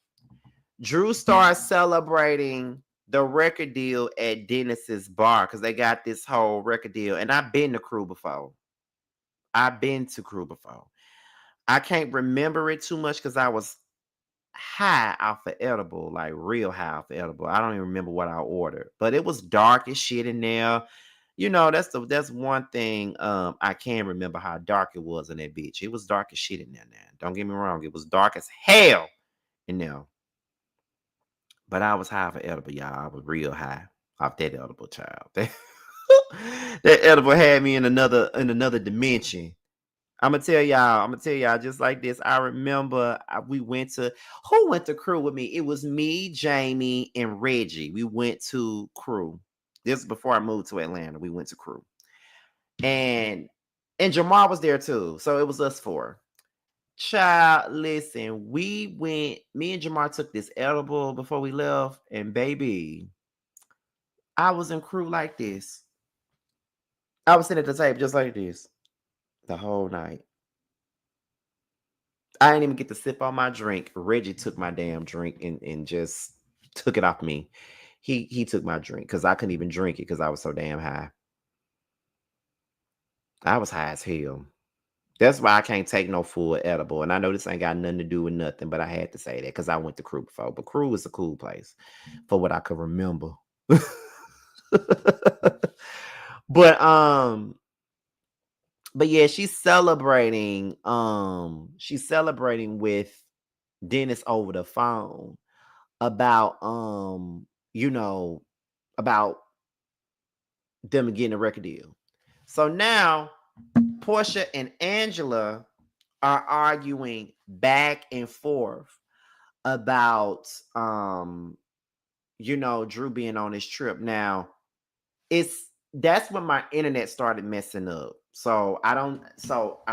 Drew starts celebrating the record deal at Dennis's bar because they got this whole record deal. And I've been to Crew before. I can't remember it too much because I was high off of edible, like real high off of edible. I don't even remember what I ordered, but it was dark as shit in there. That's one thing. I can remember how dark it was in that bitch. It was dark as shit in there. Now, don't get me wrong, it was dark as hell in there. But I was high for edible, y'all. I was real high off that edible, child. That edible had me in another dimension. I'm gonna tell y'all just like this. I remember who went to Crew with me? It was me, Jamie, and Reggie. We went to Crew. This is before I moved to Atlanta. We went to Crew. And Jamar was there too. So it was us four. Child, listen, me and Jamar took this edible before we left, and baby, I was in Crew like this. I was sitting at the table just like this the whole night. I didn't even get to sip on my drink. Reggie took my damn drink and just took it off me. He took my drink because I couldn't even drink it because I was so damn high. I was high as hell. That's why I can't take no full edible. And I know this ain't got nothing to do with nothing, but I had to say that because I went to Crew before. But Crew is a cool place for what I could remember. but but yeah, she's celebrating with Dennis over the phone about about them getting a record deal. So now Portia and Angela are arguing back and forth about Drew being on his trip. Now that's when my internet started messing up. So I'm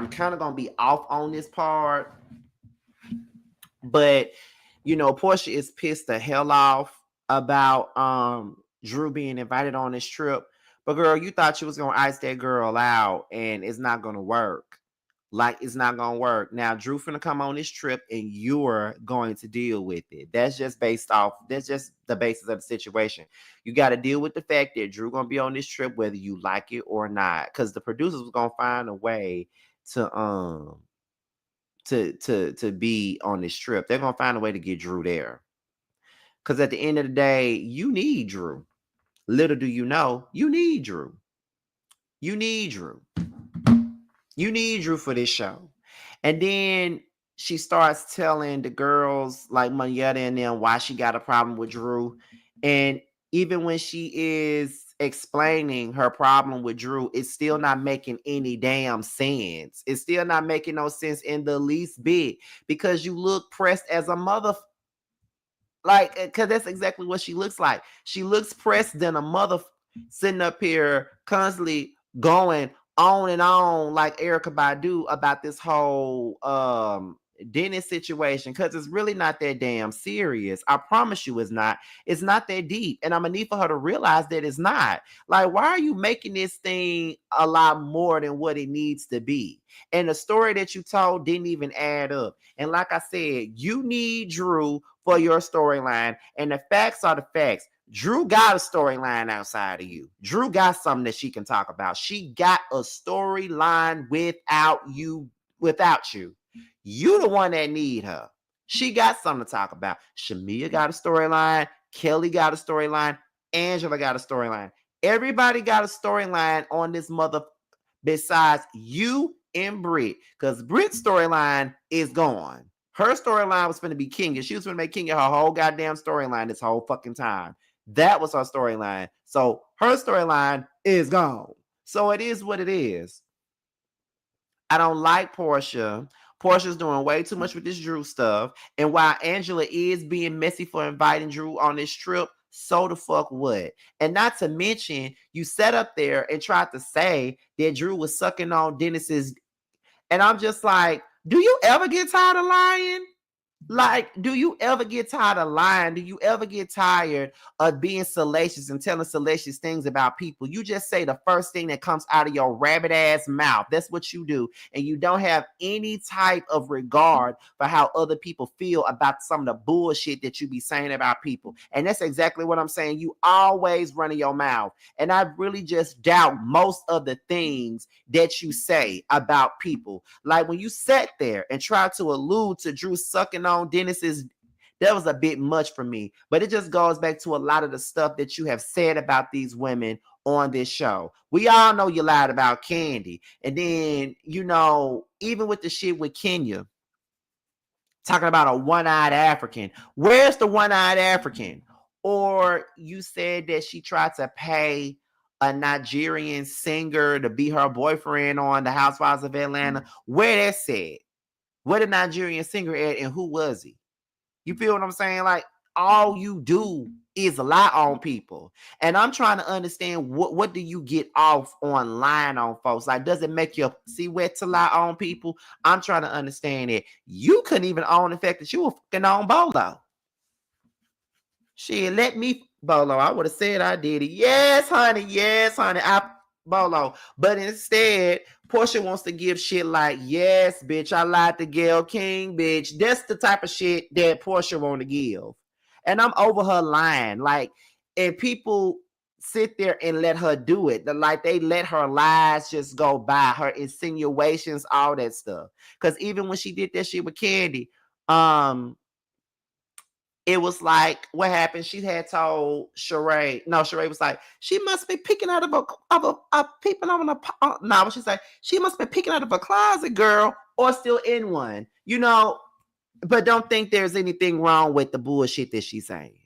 kind of gonna be off on this part. But Portia is pissed the hell off about Drew being invited on this trip. But girl, you thought you was gonna ice that girl out and it's not gonna work. Like it's not gonna work. Now Drew finna come on this trip and you're going to deal with it. That's just the basis of the situation. You got to deal with the fact that Drew gonna be on this trip whether you like it or not. Because the producers was gonna find a way to to be on this trip. They're gonna find a way to get Drew there. Because at the end of the day, you need Drew. Little do you know, you need Drew. You need Drew. You need Drew for this show. And then she starts telling the girls like Monietta and them why she got a problem with Drew. And even when she is explaining her problem with Drew, it's still not making any damn sense. It's still not making no sense in the least bit because you look pressed as a mother. Like, because that's exactly what she looks like. She looks pressed than a mother sitting up here constantly going on and on like Erykah Badu about this whole Dennis situation because it's really not that damn serious. I promise you it's not. It's not that deep. And I'm gonna need for her to realize that it's not. Like, why are you making this thing a lot more than what it needs to be? And the story that you told didn't even add up. And like I said, you need Drew for your storyline. And the facts are the facts. Drew got a storyline outside of you. Drew got something that she can talk about. She got a storyline without you. You the one that need her. She got something to talk about. Shamia got a storyline. Kelly got a storyline. Angela got a storyline. Everybody got a storyline on this mother besides you and Britt. Because Britt's storyline is gone. Her storyline was going to be Kenya. She was going to make Kenya her whole goddamn storyline this whole fucking time. That was her storyline. So her storyline is gone. So it is what it is. I don't like Portia. Portia's doing way too much with this Drew stuff. And while Angela is being messy for inviting Drew on this trip, so the fuck what? And not to mention, you sat up there and tried to say that Drew was sucking on Dennis's. And I'm just like, do you ever get tired of lying? Like, do you ever get tired of lying? Do you ever get tired of being salacious and telling salacious things about people? You just say the first thing that comes out of your rabbit ass mouth. That's what you do. And you don't have any type of regard for how other people feel about some of the bullshit that you be saying about people. And that's exactly what I'm saying. You always running your mouth. And I really just doubt most of the things that you say about people. Like when you sat there and tried to allude to Drew sucking on Dennis's, that was a bit much for me. But it just goes back to a lot of the stuff that you have said about these women on this show. We all know you lied about Candy. And then, you know, even with the shit with Kenya, talking about a one-eyed African. Where's the one-eyed African? Or you said that she tried to pay a Nigerian singer to be her boyfriend on the Housewives of Atlanta. Where that said? Where the Nigerian singer at and who was he? You feel what I'm saying? Like, all you do is lie on people. And I'm trying to understand what do you get off on lying on folks? Like, does it make you see wet to lie on people? I'm trying to understand it. You couldn't even own the fact that you were fucking on Bolo. Shit, let me Bolo. I would have said I did it. Yes, honey. Yes, honey. I Bolo. But instead, Portia wants to give shit like, yes, bitch, I lied to Gayle King, bitch. That's the type of shit that Portia want to give. And I'm over her line. Like, and people sit there and let her do it. Like, they let her lies just go by, her insinuations, all that stuff. Because even when she did that shit with Candy, it was like what happened. She had told Sheree. No, Sheree was like, she must be picking out of a peeping on a. No, she's like, she must be picking out of a closet, girl, or still in one. You know, but don't think there's anything wrong with the bullshit that she's saying.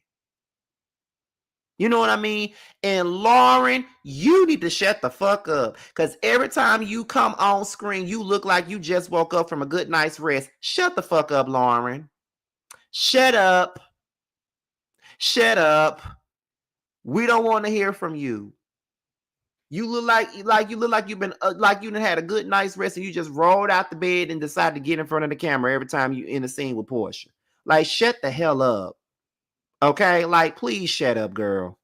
You know what I mean? And Lauren, you need to shut the fuck up. Because every time you come on screen, you look like you just woke up from a good night's rest. Shut the fuck up, Lauren. Shut up. Shut up. We don't want to hear from you. You look like you've been like you had a good night's rest and you just rolled out the bed and decided to get in front of the camera every time you in a scene with Portia. Like, shut the hell up. Okay? Like, please shut up, girl.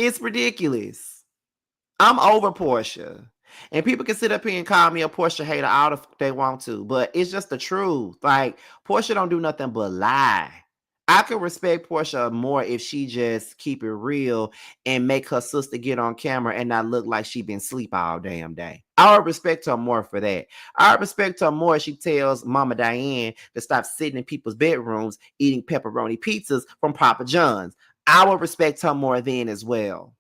It's ridiculous. I'm over Portia. And people can sit up here and call me a Portia hater all if they want to, but it's just the truth. Like, Portia don't do nothing but lie. I could respect Portia more if she just keep it real and make her sister get on camera and not look like she been asleep all damn day. I would respect her more for that. I would respect her more if she tells Mama Diane to stop sitting in people's bedrooms eating pepperoni pizzas from Papa John's. I would respect her more then as well.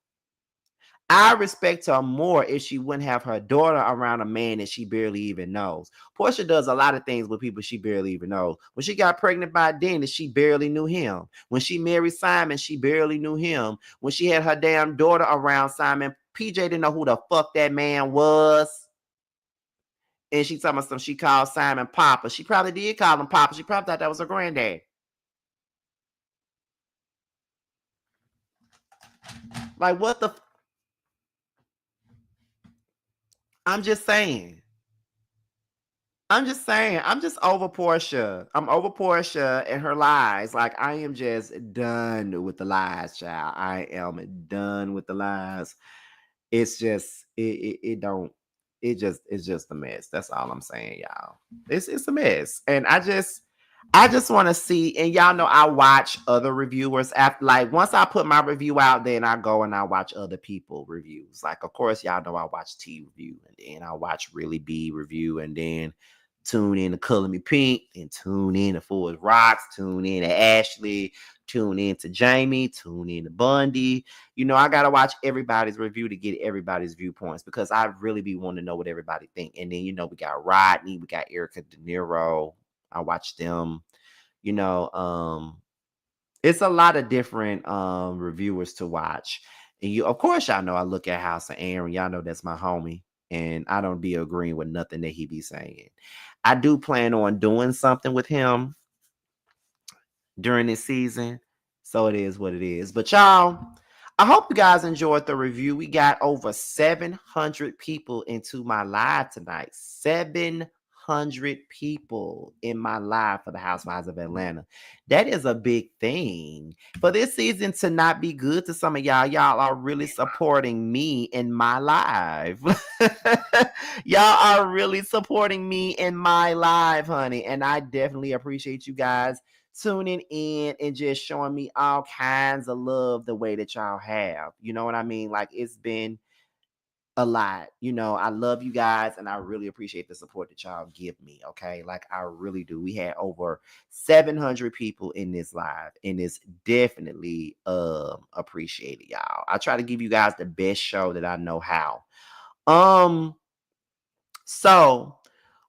I respect her more if she wouldn't have her daughter around a man that she barely even knows. Portia does a lot of things with people she barely even knows. When she got pregnant by Dennis, she barely knew him. When she married Simon, she barely knew him. When she had her damn daughter around Simon, PJ didn't know who the fuck that man was. And she told me something. She called Simon Papa. She probably did call him Papa. She probably thought that was her granddad. Like, what the... I'm just saying. I'm just over Portia. I'm over Portia and her lies. Like, I am just done with the lies, child. I am done with the lies. It's just, it's just a mess. That's all I'm saying, y'all. It's a mess. And I just want to see, and y'all know I watch other reviewers after, like, once I put my review out, then I go and I watch other people reviews. Like, of course, y'all know I watch T review, and then I watch Really B review, and then tune in to Color Me Pink, and tune in to Fools Rocks, tune in to Ashley, tune in to Jamie, tune in to Bundy. You know, I got to watch everybody's review to get everybody's viewpoints, because I really be wanting to know what everybody think. And then, you know, we got Rodney, we got Erica De Niro. I watch them. You know, it's a lot of different reviewers to watch. And you, of course, y'all know I look at House of Aaron. Y'all know that's my homie. And I don't be agreeing with nothing that he be saying. I do plan on doing something with him during this season. So it is what it is. But y'all, I hope you guys enjoyed the review. We got over 700 people into my live tonight. 700 people in my live for the Housewives of Atlanta. That is a big thing. For this season to not be good to some of y'all, y'all are really supporting me in my live. Y'all are really supporting me in my live, honey. And I definitely appreciate you guys tuning in and just showing me all kinds of love the way that y'all have. You know what I mean? Like, it's been a lot. You know, I love you guys, and I really appreciate the support that y'all give me. Okay, like, I really do. We had over 700 people in this live, and it's definitely appreciated, y'all. I try to give you guys the best show that I know how. So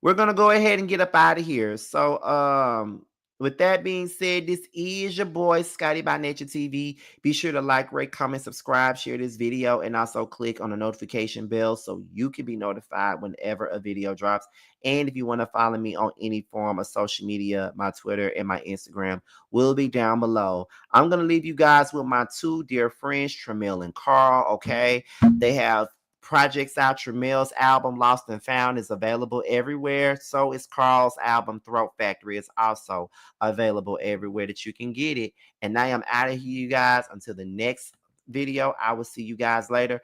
we're gonna go ahead and get up out of here. So with that being said, this is your boy, Scotty by Nature TV. Be sure to like, rate, comment, subscribe, share this video, and also click on the notification bell so you can be notified whenever a video drops. And if you want to follow me on any form of social media, my Twitter and my Instagram will be down below. I'm going to leave you guys with my two dear friends, Tramiel and Carl, okay? They have projects out. Tramel's album Lost and Found is available everywhere. So is Carl's album Throat Factory. Is also available everywhere that you can get it. And I am out of here, you guys. Until the next video, I will see you guys later.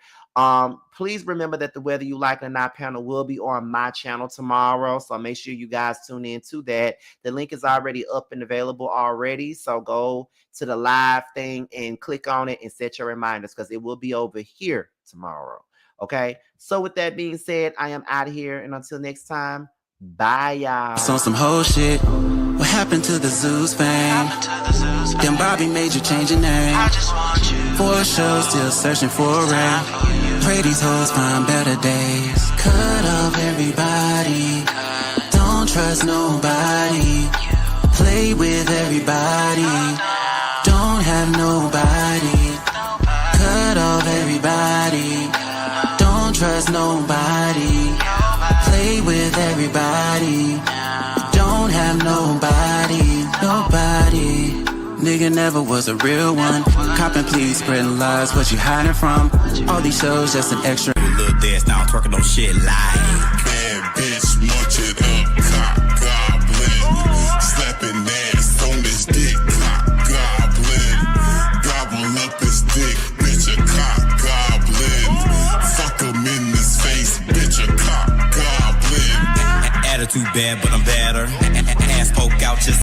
Please remember that the Whether You Like It or Not panel will be on my channel tomorrow. So make sure you guys tune in to that. The link is already up and available already. So go to the live thing and click on it and set your reminders, because it will be over here tomorrow. Okay, so with that being said, I am out of here, and until next time, bye, y'all. It's on some whole shit. What happened to the Zeus fame? Then Bobby made you change your name. For a show, still searching for a ring. Pray these hoes find better days. Cut off everybody. Don't trust nobody. Play with everybody. Don't have nobody. Cut off everybody. Don't trust nobody. Play with everybody. Don't have nobody. Nobody. Nigga never was a real one. Copping, please, spreading lies. What you hiding from? All these shows just an extra. Little dance now, twerking on shit like bad bitch, munch it up, cock goblin, slapping ass on this dick, cock goblin, gobble up this dick, bitch a cock Attitude bad, but I'm better. Ass poke out just